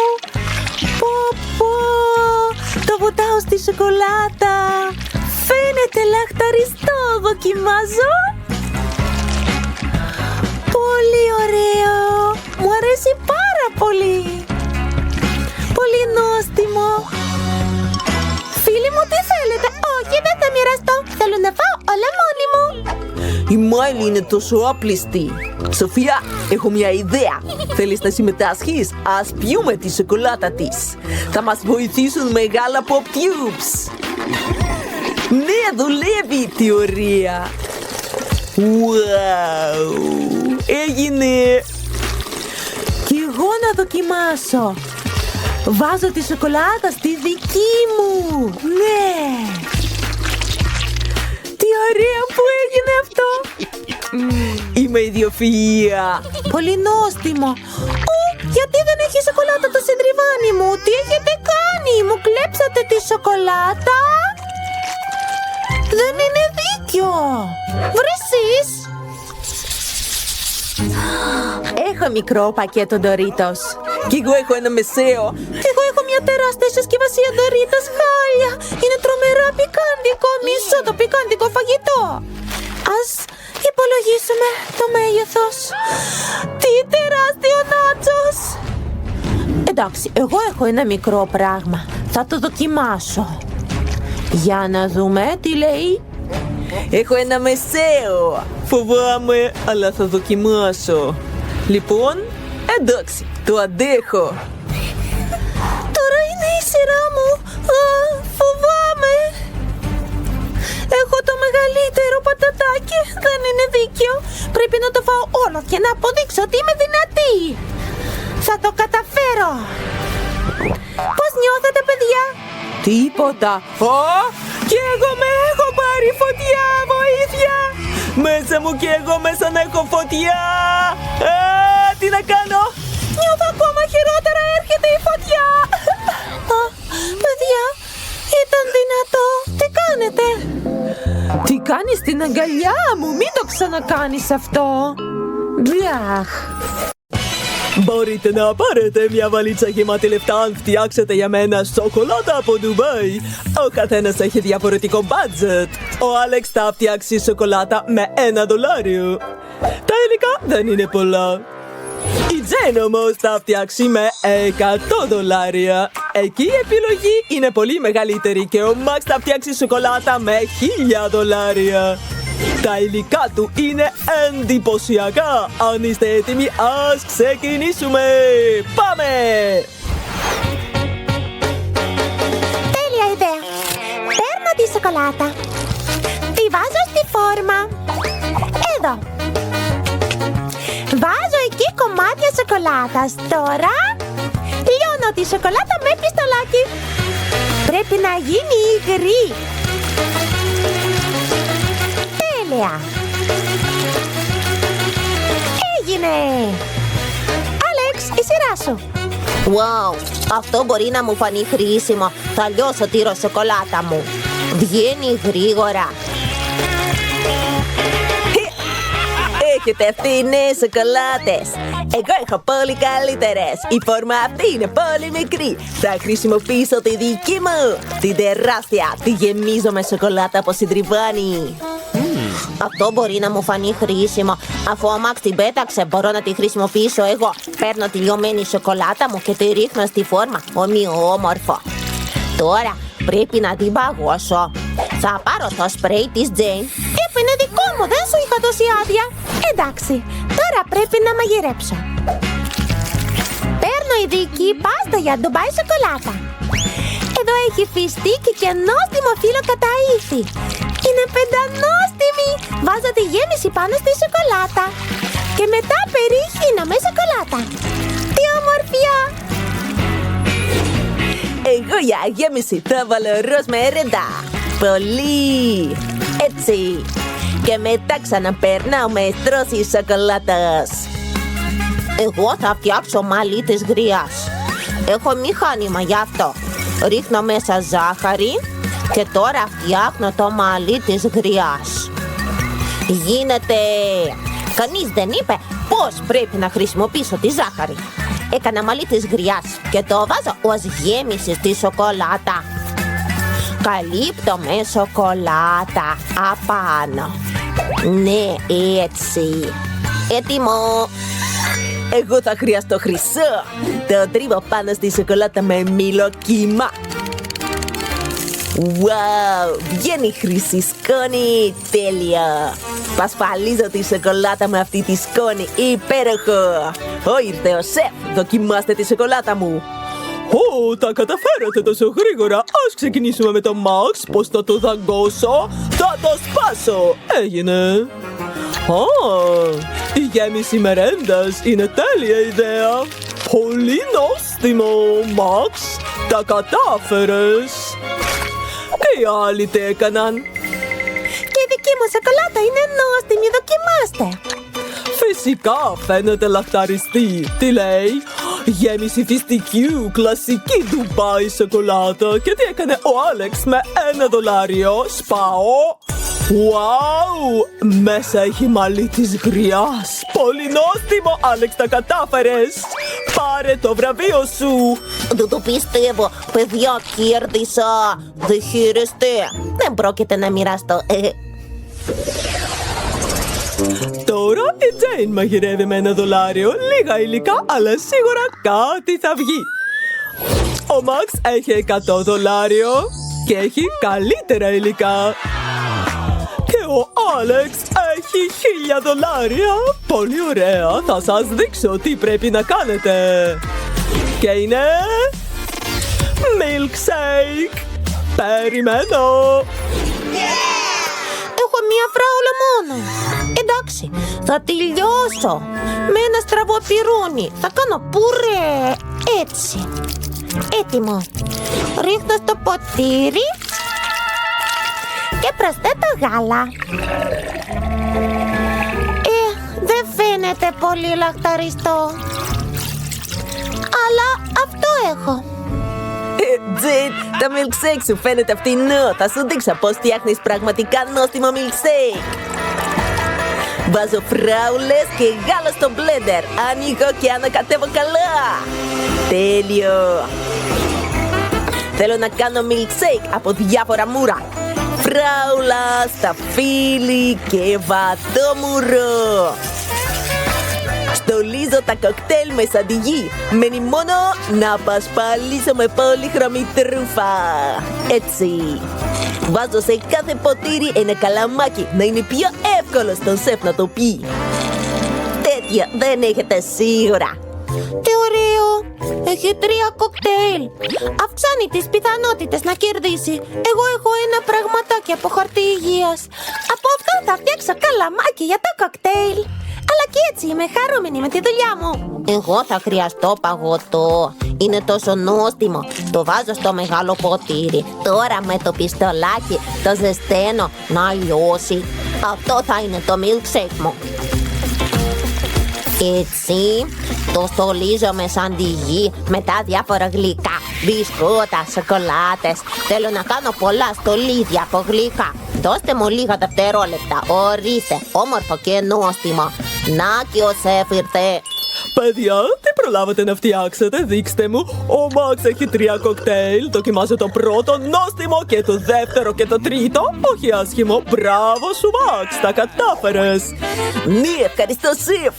Το βουτάω στη σοκολάτα. Φαίνεται λαχταριστό. Δοκιμάζω. Πολύ ωραίο. Μου αρέσει πάρα πολύ. Πολύ νόστιμο. Φίλοι μου, τι θέλετε? Όχι, δεν θα μοιραστώ. Θέλω να φάω όλα μόνη μου. Η Μάιλι είναι τόσο άπλιστη. Σοφία, έχω μια ιδέα. Θέλεις να συμμετάσχεις? Ας πιούμε τη σοκολάτα της. Θα μας βοηθήσουν μεγάλα pop tubes. Ναι, δουλεύει. Τι ωραία. Wow. Έγινε. Κι εγώ να δοκιμάσω. Βάζω τη σοκολάτα στη δική μου. Ναι. Τι ωραία που έγινε αυτό. Είμαι ιδιοφυΐα. Πολύ νόστιμο. Γιατί δεν έχει σοκολάτα το συντριβάνι μου? Τι έχετε κάνει? Μου κλέψατε τη σοκολάτα? Δεν είναι δίκαιο. δίκιο. Βρεσείς. Έχω μικρό πακέτο Doritos. Κι εγώ έχω ένα μεσαίο. Εγώ έχω μια τεράστια συσκευασία Doritos χάλια. Είναι τρομερά πικάντικο. Μισώ το πικάντικο φαγητό. Ας υπολογίσουμε το μέγεθος. Τι τεράστιο νάτσος. Εντάξει, εγώ έχω ένα μικρό πράγμα. Θα το δοκιμάσω. Για να δούμε τι λέει. Έχω ένα μεσαίο. Φοβάμαι, αλλά θα δοκιμάσω. Λοιπόν, εντάξει, το αντέχω. Τώρα είναι η σειρά μου. Φοβάμαι. Έχω το μεγαλύτερο πατατάκι. Δεν είναι δίκαιο. Πρέπει να το φάω όλο και να αποδείξω ότι είμαι δυνατή. Θα το καταφέρω. Πώς νιώθετε, παιδιά? Τίποτα. Κι εγώ με έχω πάρει φωτιά, βοήθεια. Μέσα μου κι εγώ μέσα να έχω φωτιά. Τι να κάνω? Νιώθω ακόμα χειρότερα, έρχεται η φωτιά. Παιδιά, ήταν δυνατό. Τι κάνετε? Τι κάνεις στην αγκαλιά μου, μην το ξανακάνεις αυτό. Μπλιάχ. Μπορείτε να πάρετε μια βαλίτσα γεμάτη λεφτά αν φτιάξετε για μένα σοκολάτα από Ντουμπάι. Ο καθένας έχει διαφορετικό budget. Ο Άλεξ θα φτιάξει σοκολάτα με $1. Τα υλικά δεν είναι πολλά. Η Τζέν όμως θα φτιάξει με $100. Εκεί η επιλογή είναι πολύ μεγαλύτερη και ο Μαξ θα φτιάξει σοκολάτα με $1000. Τα υλικά του είναι εντυπωσιακά. Αν είστε έτοιμοι, ας ξεκινήσουμε. Πάμε! Τέλεια ιδέα. Παίρνω τη σοκολάτα. Τη βάζω στη φόρμα. Εδώ. Βάζω εκεί κομμάτια σοκολάτας. Τώρα λιώνω τη σοκολάτα με πιστολάκι. Πρέπει να γίνει υγρή. Τέλεια. Έγινε. Άλεξ, η σειρά σου. Wow, αυτό μπορεί να μου φανεί χρήσιμο. Θα λιώσω τη σοκολάτα μου. Βγαίνει γρήγορα. Έχετε φθηνές σοκολάτες. Εγώ έχω πολύ καλύτερες. Η φόρμα αυτή είναι πολύ μικρή. Θα χρησιμοποιήσω τη δική μου. Την τεράστια. Τη γεμίζω με σοκολάτα από συντριβάνι. Αυτό μπορεί να μου φανεί χρήσιμο. Αφού ο Μαξ την πέταξε, μπορώ να τη χρησιμοποιήσω εγώ. Παίρνω τη λιωμένη σοκολάτα μου και τη ρίχνω στη φόρμα. Ομοιόμορφο. Τώρα πρέπει να την παγώσω. Θα πάρω το σπρέι της Τζέιν. Είναι δικό μου, δεν σου είχα δώσει άδεια. Εντάξει, τώρα πρέπει να μαγειρέψω. Παίρνω ειδική πάστα για Ντουμπάι σοκολάτα. Εδώ έχει φιστίκι και νόστιμο φύλλο κατά ήθη. Είναι πεντανόστιμη. Βάζω τη γέμιση πάνω στη σοκολάτα. Και μετά περίχυνα με σοκολάτα. Τι ομορφιά! Εγώ για γέμιση θα βάλω ροζ με ρέντα. Πολύ! Έτσι! Και μετά ξαναπερνάω με στρώσεις σοκολάτας. Εγώ θα φτιάξω μαλλί της γριάς. Έχω μηχάνημα γι' αυτό. Ρίχνω μέσα ζάχαρη και τώρα φτιάχνω το μαλλί της γριάς. Γίνεται! Κανείς δεν είπε πώς πρέπει να χρησιμοποιήσω τη ζάχαρη. Έκανα μαλλί της γριάς και το βάζω ως γέμιση στη σοκολάτα. Καλύπτω με σοκολάτα απάνω. Ναι, έτσι. Έτοιμο. Εγώ θα χρειαστώ χρυσό. Το τρίβω πάνω στη σοκολάτα με μυλοκύμα. Wow, βγαίνει χρυσή σκόνη. Τέλεια. Πασπαλίζω τη σοκολάτα με αυτή τη σκόνη. Υπέροχο. Ήρθε ο σεφ. Δοκιμάστε τη σοκολάτα μου. Τα καταφέρατε τόσο γρήγορα. Ας ξεκινήσουμε με το Μαξ. Πώς θα το δαγκώσω? Θα το σπάσω. Έγινε. Η γέμιση μερέντας είναι τέλεια ιδέα. Πολύ νόστιμο, Μαξ. Τα κατάφερες. Οι άλλοι τι έκαναν? Και η δική μου σοκολάτα είναι νόστιμη, δοκιμάστε. Φυσικά φαίνεται λαχταριστή. Τι λέει? Γέμιση φιστικιού, κλασική Ντουμπάι σοκολάτα. Και τι έκανε ο Άλεξ με $1? Σπάω. Wow! Μέσα έχει μαλλί της γριάς. Πολύ νόστιμο, Άλεξ, τα κατάφερες. Πάρε το βραβείο σου. Δεν το πιστεύω. Παιδιά, κέρδισα. Δεν χείρεστε. Δεν πρόκειται να μοιραστώ. Τώρα η Τζέιν μαγειρεύει με $1. Λίγα υλικά, αλλά σίγουρα κάτι θα βγει. Ο Μαξ έχει $100 και έχει καλύτερα υλικά. Και ο Άλεξ έχει $1000. Πολύ ωραία, θα σας δείξω τι πρέπει να κάνετε. Και είναι... milkshake. Περιμένω. Έχω μία φράουλα μόνο. Εντάξει, θα τελειώσω. Με ένα στραβό πυρούνι. Θα κάνω πουρέ. Έτσι. Έτοιμο. Ρίχνω στο ποτήρι και προσθέτω γάλα. Δεν φαίνεται πολύ λαχταριστό. Αλλά αυτό έχω. Τζέιν, τα milkshake σου φαίνεται φτηνό. Θα σου δείξω πώς φτιάχνεις πραγματικά νόστιμο milkshake. Βάζω φράουλες και γάλα στο blender. Ανοίγω και ανακατεύω καλά. Τέλειο. Θέλω να κάνω milkshake από διάφορα μούρα. Φράουλα, σταφύλι και βατόμουρο. Στολίζω τα κοκτέιλ με σαντιγί. Μένει μόνο να πασπαλίσω με πολύχρωμη τρούφα. Έτσι. Βάζω σε κάθε ποτήρι ένα καλαμάκι να είναι πιο εύκολο στον σεφ να το πει. Τέτοιο δεν έχετε σίγουρα. Τι ωραίο! Έχει 3 κοκτέιλ. Αυξάνει τις πιθανότητες να κερδίσει. Εγώ έχω ένα πραγματάκι από χαρτί υγείας. Από αυτό θα φτιάξω καλαμάκι για το κοκτέιλ. Αλλά και έτσι είμαι χαρούμενη με τη δουλειά μου. Εγώ θα χρειαστώ παγωτό. Είναι τόσο νόστιμο. Το βάζω στο μεγάλο ποτήρι. Τώρα με το πιστολάκι το ζεσταίνω να λιώσει. Αυτό θα είναι το milkshake μου. Έτσι, το στολίζω με σαντιγί, μετά διάφορα γλυκά, μπισκούτα, σοκολάτες. Θέλω να κάνω πολλά στολίδια από γλυκά. Δώστε μου λίγα δευτερόλεπτα, ορίστε, όμορφο και νόστιμο. Να και ο σεφ ήρθε. Παιδιά, τι προλάβατε να φτιάξετε, δείξτε μου. Ο Μαξ έχει 3 κοκτέιλ. Δοκιμάζω το πρώτο, νόστιμο, και το δεύτερο και το τρίτο. Όχι άσχημο. Μπράβο σου, Μαξ, τα κατάφερες. Ναι, ευχαριστώ, σεφ.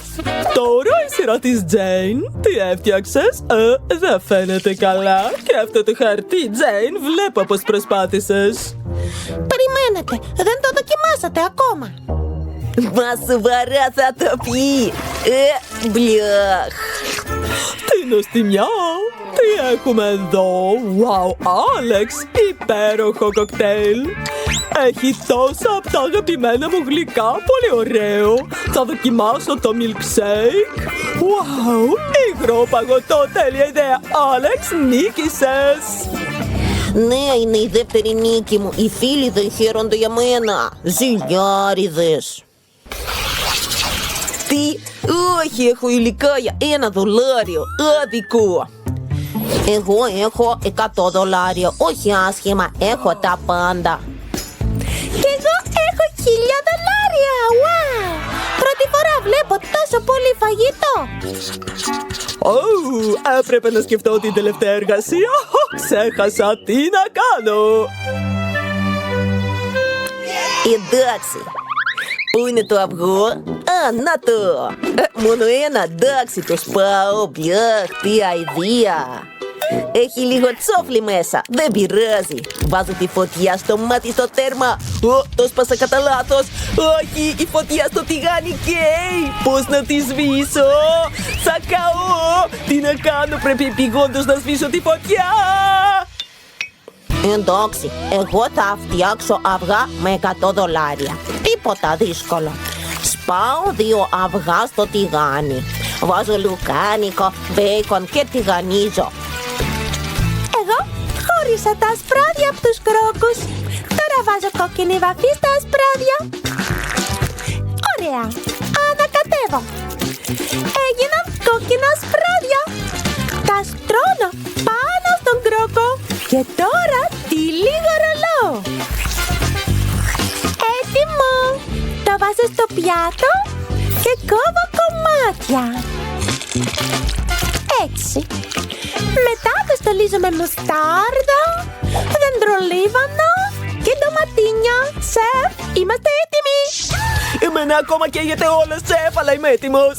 Τώρα η σειρά της Τζέιν. Τι έφτιαξες? Δεν φαίνεται καλά. Και αυτό το χαρτί, Τζέιν, βλέπω πως προσπάθησες. Περιμένετε, δεν το δοκιμάσατε ακόμα. Μα σοβαρά θα το πει. Μπλιάχ. Τι νοστιμιά. Τι έχουμε εδώ? Wow, Άλεξ, υπέροχο κοκτέιλ. Έχει τόσα από τα αγαπημένα μου γλυκά. Πολύ ωραίο. Θα δοκιμάσω το milkshake. Wow, υγρό παγωτό. Τέλεια ιδέα. Άλεξ, νίκησες. Ναι, είναι η δεύτερη νίκη μου. Οι φίλοι δεν χαίρονται για μένα. Ζηλιάριδες. Τι? Όχι, έχω υλικά για $1. Άδικο. Εγώ έχω $100. Όχι άσχημα, έχω τα πάντα. Και εγώ έχω $1000. Wow! Πρώτη φορά βλέπω τόσο πολύ φαγητό. Έπρεπε να σκεφτώ την τελευταία εργασία. Ξέχασα τι να κάνω. Εντάξει. Πού είναι το αυγό? Να το. Μόνο ένα, εντάξει, το σπάω. Μπιάχ, τι αηδία. Έχει λίγο τσόφλι μέσα. Δεν πειράζει. Βάζω τη φωτιά στο μάτι στο τέρμα. Το σπάσα κατά λάθος. Όχι, η φωτιά στο τηγάνι καίει. Πώς να τη σβήσω? Θα καώ. Τι να κάνω? Πρέπει επειγόντως να σβήσω τη φωτιά. Εντάξει, εγώ θα φτιάξω αυγά με $100. Τίποτα δύσκολο. Σπάω 2 αυγά στο τηγάνι. Βάζω λουκάνικο, μπέικον και τηγανίζω. Εγώ χώρισα τα ασπράδια από τους κρόκους. Τώρα βάζω κόκκινη βαφή στα ασπράδια. Ωραία, ανακατεύω. Έγιναν κόκκινα ασπράδια. Τα στρώνω πάνω στον κρόκο. Και τώρα τυλίγω ρολό. Έτοιμο! βάζω στο πιάτο και κόβω κομμάτια. Έτσι. Μετά το στολίζω με μουστάρδα, δεντρολίβανο και ντοματίνια. Σεφ, είμαστε έτοιμοι. Εμένα ακόμα καίγεται όλο, σεφ, αλλά είμαι έτοιμος.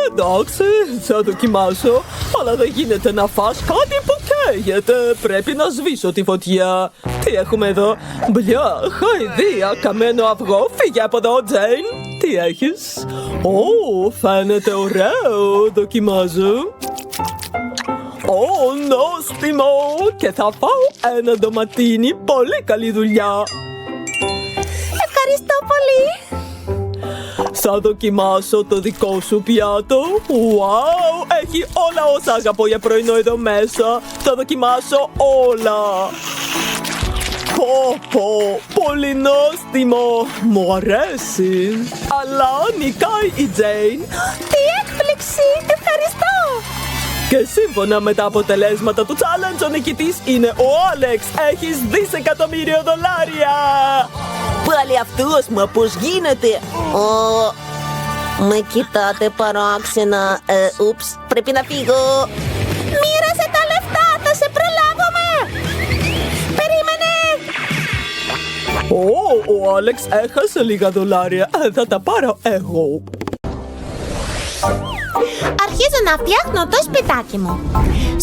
Εντάξει, θα δοκιμάσω. Αλλά δεν γίνεται να φας κάτι που καίγεται. Πρέπει να σβήσω τη φωτιά. Τι έχουμε εδώ? Μπλιά, χαϊδία, καμένο αυγό. Φύγε από εδώ, Τζέιν. Τι έχεις? Ω, φαίνεται ωραίο. Δοκιμάζω. Ω, νόστιμο. Και θα φάω ένα ντοματίνι. Πολύ καλή δουλειά. Ευχαριστώ πολύ. Θα δοκιμάσω το δικό σου πιάτο. Wow, έχει όλα όσα αγαπώ για πρωινό εδώ μέσα. Θα δοκιμάσω όλα. Πω, πολύ νόστιμο. Μου αρέσει. Αλλά νικάει η Τζέιν. Τι έκπληξη. Ευχαριστώ. Και σύμφωνα με τα αποτελέσματα του challenge, ο νικητής είναι ο Άλεξ. Έχεις $1.000.000. Πάλι αυτός, μα πώς γίνεται? Με κοιτάτε παράξενα. Ούψ, πρέπει να φύγω. Μοίρασε τα λεφτά, θα σε προλάβουμε. Περίμενε. Ο Άλεξ έχασε λίγα δολάρια. Θα τα πάρω εγώ. Αρχίζω να φτιάχνω το σπιτάκι μου.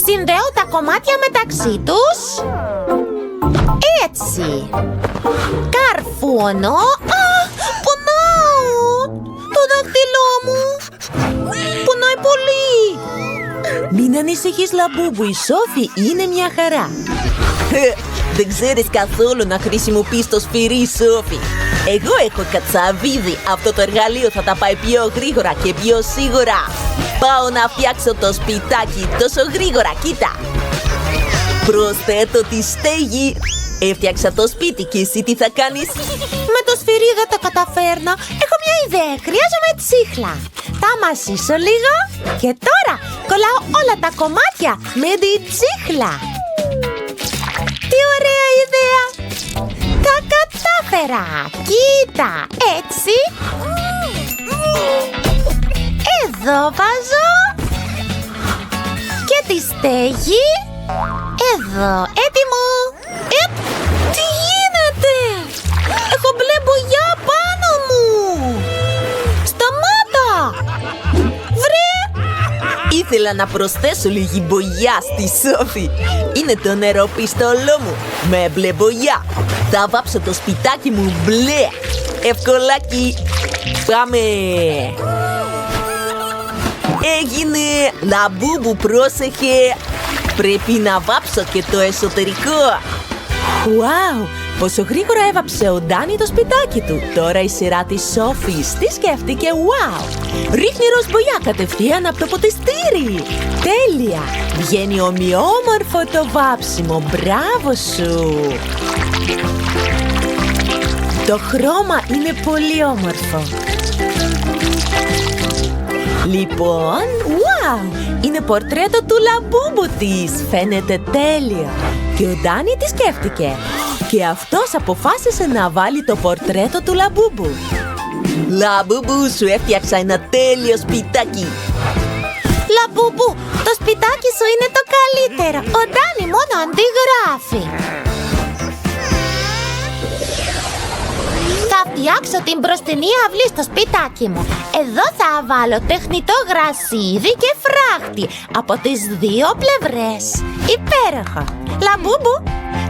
Συνδέω τα κομμάτια μεταξύ τους. Έτσι. Καρφώνω. Πονάω. Το δάχτυλό μου. Πονάει πολύ. Μην ανησυχείς, Λαμπούμπου, η Σόφη είναι μια χαρά. Δεν ξέρεις καθόλου να χρησιμοποιείς το σφυρί, Σόφη. Εγώ έχω κατσαβίδι. Αυτό το εργαλείο θα τα πάει πιο γρήγορα και πιο σίγουρα. Πάω να φτιάξω το σπιτάκι τόσο γρήγορα, κοίτα. Προσθέτω τη στέγη. Έφτιαξα το σπίτι και εσύ τι θα κάνεις? Με το σφυρί δεν τα καταφέρνα. Έχω μια ιδέα. Χρειάζομαι τσίχλα. Θα μασίσω λίγο. Και τώρα κολλάω όλα τα κομμάτια με την τσίχλα. Τι ωραία ιδέα. Τα κατάφερα. Κοίτα. Έτσι. Εδώ βάζω. Και τη στέγη. Εδώ. Έτοιμο. Τι γίνεται? Έχω μπλε μπογιά πάνω μου. Σταμάτα. Βρε. Ήθελα να προσθέσω λίγη μπογιά στη Σόφη. Είναι το νεροπιστόλο μου με μπλε μπογιά. Θα βάψω το σπιτάκι μου μπλε. Ευκολάκι. Πάμε. Έγινε. Λαμπούμπου, πρόσεχε. Πρέπει να βάψω και το εσωτερικό. Wow, πόσο γρήγορα έβαψε ο Ντάνι το σπιτάκι του. Τώρα η σειρά της Σόφης. Τι σκέφτηκε? Wow, ρίχνει ροζμπογιά κατευθείαν από το ποτιστήρι. Τέλεια, βγαίνει ομοιόμορφο το βάψιμο. Μπράβο σου. Το χρώμα είναι πολύ όμορφο. Λοιπόν, wow, είναι πορτρέτο του Λαμπούμπου της. Φαίνεται τέλειο. Και ο Ντάνι τι σκέφτηκε? Και αυτός αποφάσισε να βάλει το πορτρέτο του Λαμπούμπου. Λαμπούμπου, σου έφτιαξα ένα τέλειο σπιτάκι. Λαμπούμπου, το σπιτάκι σου είναι το καλύτερο. Ο Ντάνι μόνο αντιγράφει. Θα φτιάξω την μπροστινή αυλή στο σπιτάκι μου. Εδώ θα βάλω τεχνητό γρασίδι και φράχτη από τις δύο πλευρές. Υπέροχο. Λαμπούμπου,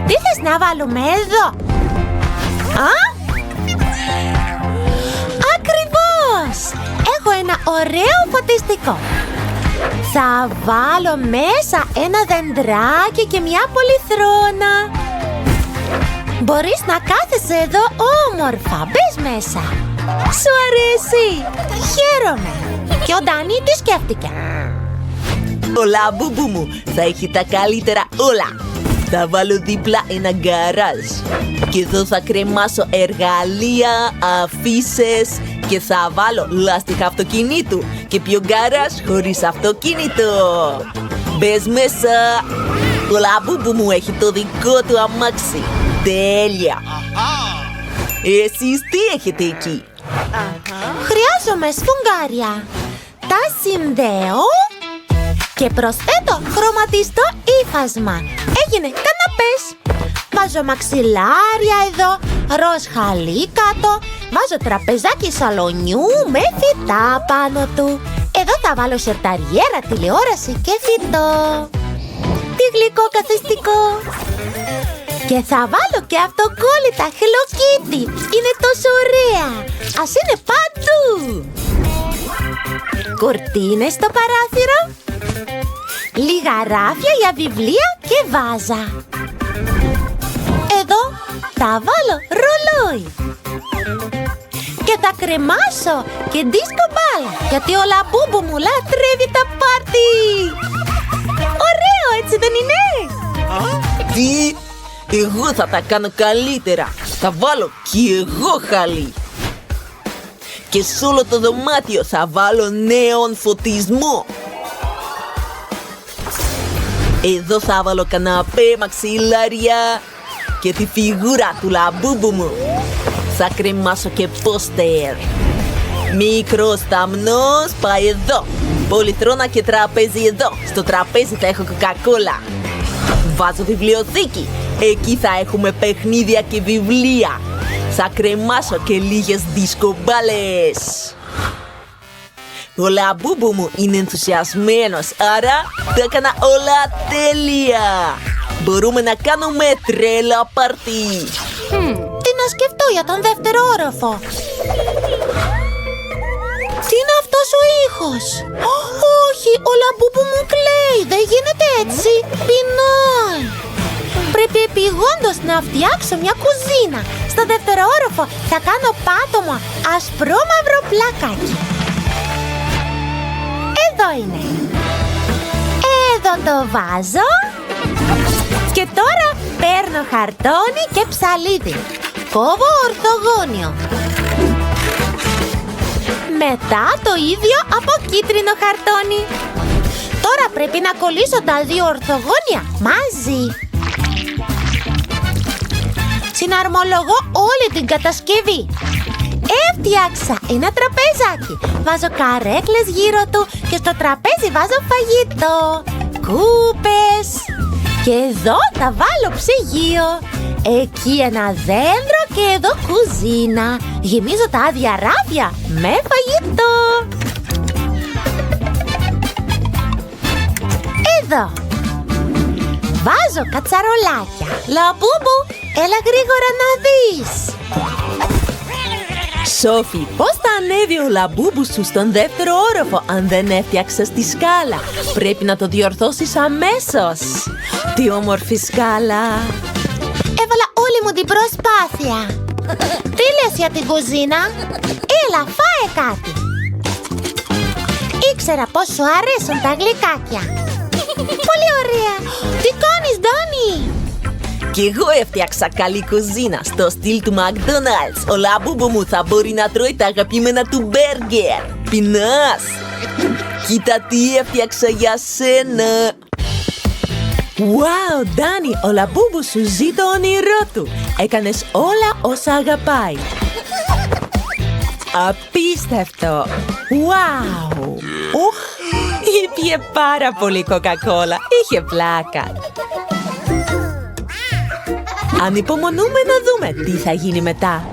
τι θες να βάλουμε εδώ? Ακριβώς. Έχω ένα ωραίο φωτιστικό. Θα βάλω μέσα ένα δεντράκι και μια πολυθρόνα. Μπορείς να κάθεσαι εδώ όμορφα. Μπες μέσα. Σου αρέσει? Χαίρομαι. Και ο Ντάνι τι σκέφτηκε? Ο Λαμπούμπου μου θα έχει τα καλύτερα όλα. Θα βάλω δίπλα ένα γκαράζ. Και εδώ θα κρεμάσω εργαλεία, αφίσες. Και θα βάλω λάστιχα αυτοκινήτου. Και πιο γκαράζ χωρίς αυτοκίνητο. Μπες μέσα. Ο Λαμπούμπου μου έχει το δικό του αμάξι. Τέλεια. Εσείς τι έχετε εκεί? Χρειάζομαι σφουγγάρια. Τα συνδέω και προσθέτω χρωματιστό ύφασμα. Έγινε καναπές. Βάζω μαξιλάρια εδώ, ροζ χαλί κάτω. Βάζω τραπεζάκι σαλονιού με φυτά πάνω του. Εδώ θα βάλω σερταριέρα, τηλεόραση και φυτό. Τι γλυκό καθιστικό. Και θα βάλω και αυτοκόλλητα Hello Kitty. Είναι τόσο ωραία. Ας είναι παντού. Κουρτίνες στο παράθυρο. Λίγα ράφια για βιβλία και βάζα. Εδώ θα βάλω ρολόι. Και θα κρεμάσω και δίσκο μπάλα, γιατί ο Λαμπούμπου μου λατρεύει τα πάρτι. Ωραίο, έτσι δεν είναι? Τι? Εγώ θα τα κάνω καλύτερα. Θα βάλω κι εγώ χαλί. Και σε όλο το δωμάτιο θα βάλω νέον φωτισμό. Εδώ θα βάλω καναπέ, μαξιλάρια και τη φιγούρα του Λαμπούμπου μου. Θα κρεμάσω και πόστερ. Μικρός σταμνός πάει εδώ. Πολυθρόνα και τραπέζι εδώ. Στο τραπέζι θα έχω κοκακόλα. Βάζω βιβλιοθήκη. Εκεί θα έχουμε παιχνίδια και βιβλία. Θα κρεμάσω και λίγες δισκομπάλες. Ο Λαμπούμπου μου είναι ενθουσιασμένος, άρα τα έκανα όλα τέλεια. Μπορούμε να κάνουμε τρέλα πάρτι. Τι να σκεφτώ για τον δεύτερο όροφο. Τι είναι αυτός ο ήχος? Όχι, ο Λαμπούμπου μου κλαίει. Δεν γίνεται έτσι. Πεινάει. Πρέπει επειγόντως να φτιάξω μια κουζίνα. Στο δεύτερο όροφο θα κάνω πάτωμα ασπρόμαυρο πλακάκι. Εδώ είναι. Εδώ το βάζω. Και τώρα παίρνω χαρτόνι και ψαλίδι. Κόβω ορθογώνιο. Μετά το ίδιο από κίτρινο χαρτόνι. Τώρα πρέπει να κολλήσω τα δύο ορθογώνια μαζί. Συναρμολογώ όλη την κατασκευή. Έφτιαξα ένα τραπέζάκι. Βάζω καρέκλες γύρω του και στο τραπέζι βάζω φαγητό. Κούπες. Και εδώ θα βάλω ψυγείο. Εκεί ένα δέντρο και εδώ κουζίνα. Γεμίζω τα άδεια ράφια με φαγητό. Εδώ βάζω κατσαρολάκια. Λαμπούμπου, έλα γρήγορα να δεις. Σόφι, πώς θα ανέβει ο Λαμπούμπου σου στον δεύτερο όροφο αν δεν έφτιαξες τη σκάλα? Πρέπει να το διορθώσεις αμέσως. Τι όμορφη σκάλα. Έβαλα όλη μου την προσπάθεια. Τι λες για την κουζίνα? Έλα, φάε κάτι. Ήξερα πως σου αρέσουν τα γλυκάκια. Πολύ ωραία. Τι κάνεις, Ντάνι? Κι εγώ έφτιαξα καλή κουζίνα στο στυλ του McDonald's. Ο Λαμπούμπου μου θα μπορεί να τρώει τα αγαπημένα του μπέργκερ. Πεινάς? Κοίτα τι έφτιαξα για σένα. Wow, Ντάνι, ο Λαμπούμπου σου ζει το όνειρό του. Έκανες όλα όσα αγαπάει. Απίστευτο. Wow. Ήπιε πάρα πολύ κοκακόλα. Είχε πλάκα. Ανυπομονούμε να δούμε τι θα γίνει μετά.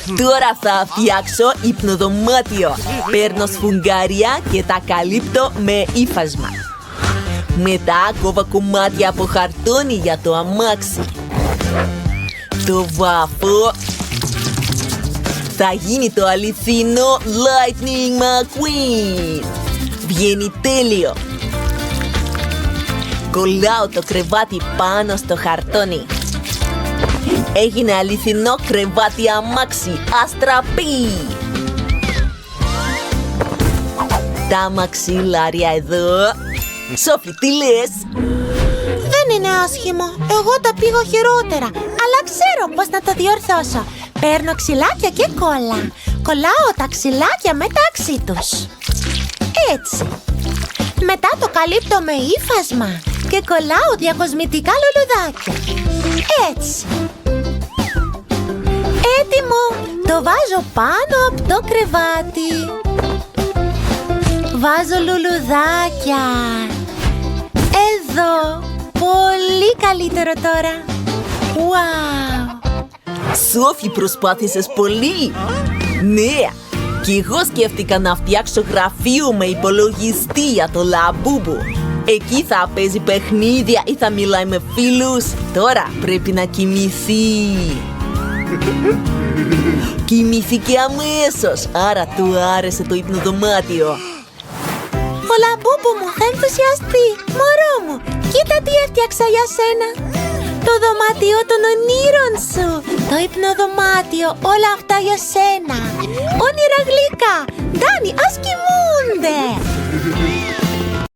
Τώρα θα φτιάξω υπνοδωμάτιο. Παίρνω σφουγγάρια και τα καλύπτω με ύφασμα. Μετά κόβω κομμάτια από χαρτόνι για το αμάξι. Το βάφω. Θα γίνει το αληθινό Lightning McQueen. Βγαίνει τέλειο. Κολλάω το κρεβάτι πάνω στο χαρτόνι. Έγινε αληθινό κρεβάτι αμάξι. Αστραπή. Τα μαξιλάρια εδώ. Σόφι, τι λες? Δεν είναι άσχημο. Εγώ τα πήγω χειρότερα. Αλλά ξέρω πώς να το διορθώσω. Παίρνω ξυλάκια και κόλλα. Κολλάω τα ξυλάκια μεταξύ τους. Έτσι. Μετά το καλύπτω με ύφασμα και κολλάω διακοσμητικά λουλουδάκια. Έτσι. Έτοιμο! Το βάζω πάνω από το κρεβάτι. Βάζω λουλουδάκια. Εδώ. Πολύ καλύτερο τώρα. Wow. Σόφι, προσπάθησες πολύ. Ναι. Κι εγώ σκέφτηκα να φτιάξω γραφείο με υπολογιστή για το Λαμπούμπου. Εκεί θα παίζει παιχνίδια ή θα μιλάει με φίλους. Τώρα πρέπει να κοιμηθεί. Κοιμήθηκε αμέσως, άρα του άρεσε το υπνοδωμάτιο. Ο Λαμπούμπου μου θα ενθουσιαστεί. Μωρό μου, κοίτα τι έφτιαξα για σένα. Το δωμάτιο των ονείρων σου. Το υπνοδωμάτιο, όλα αυτά για σένα. Όνειρα γλυκά. Ντάνι, ας κοιμούνται.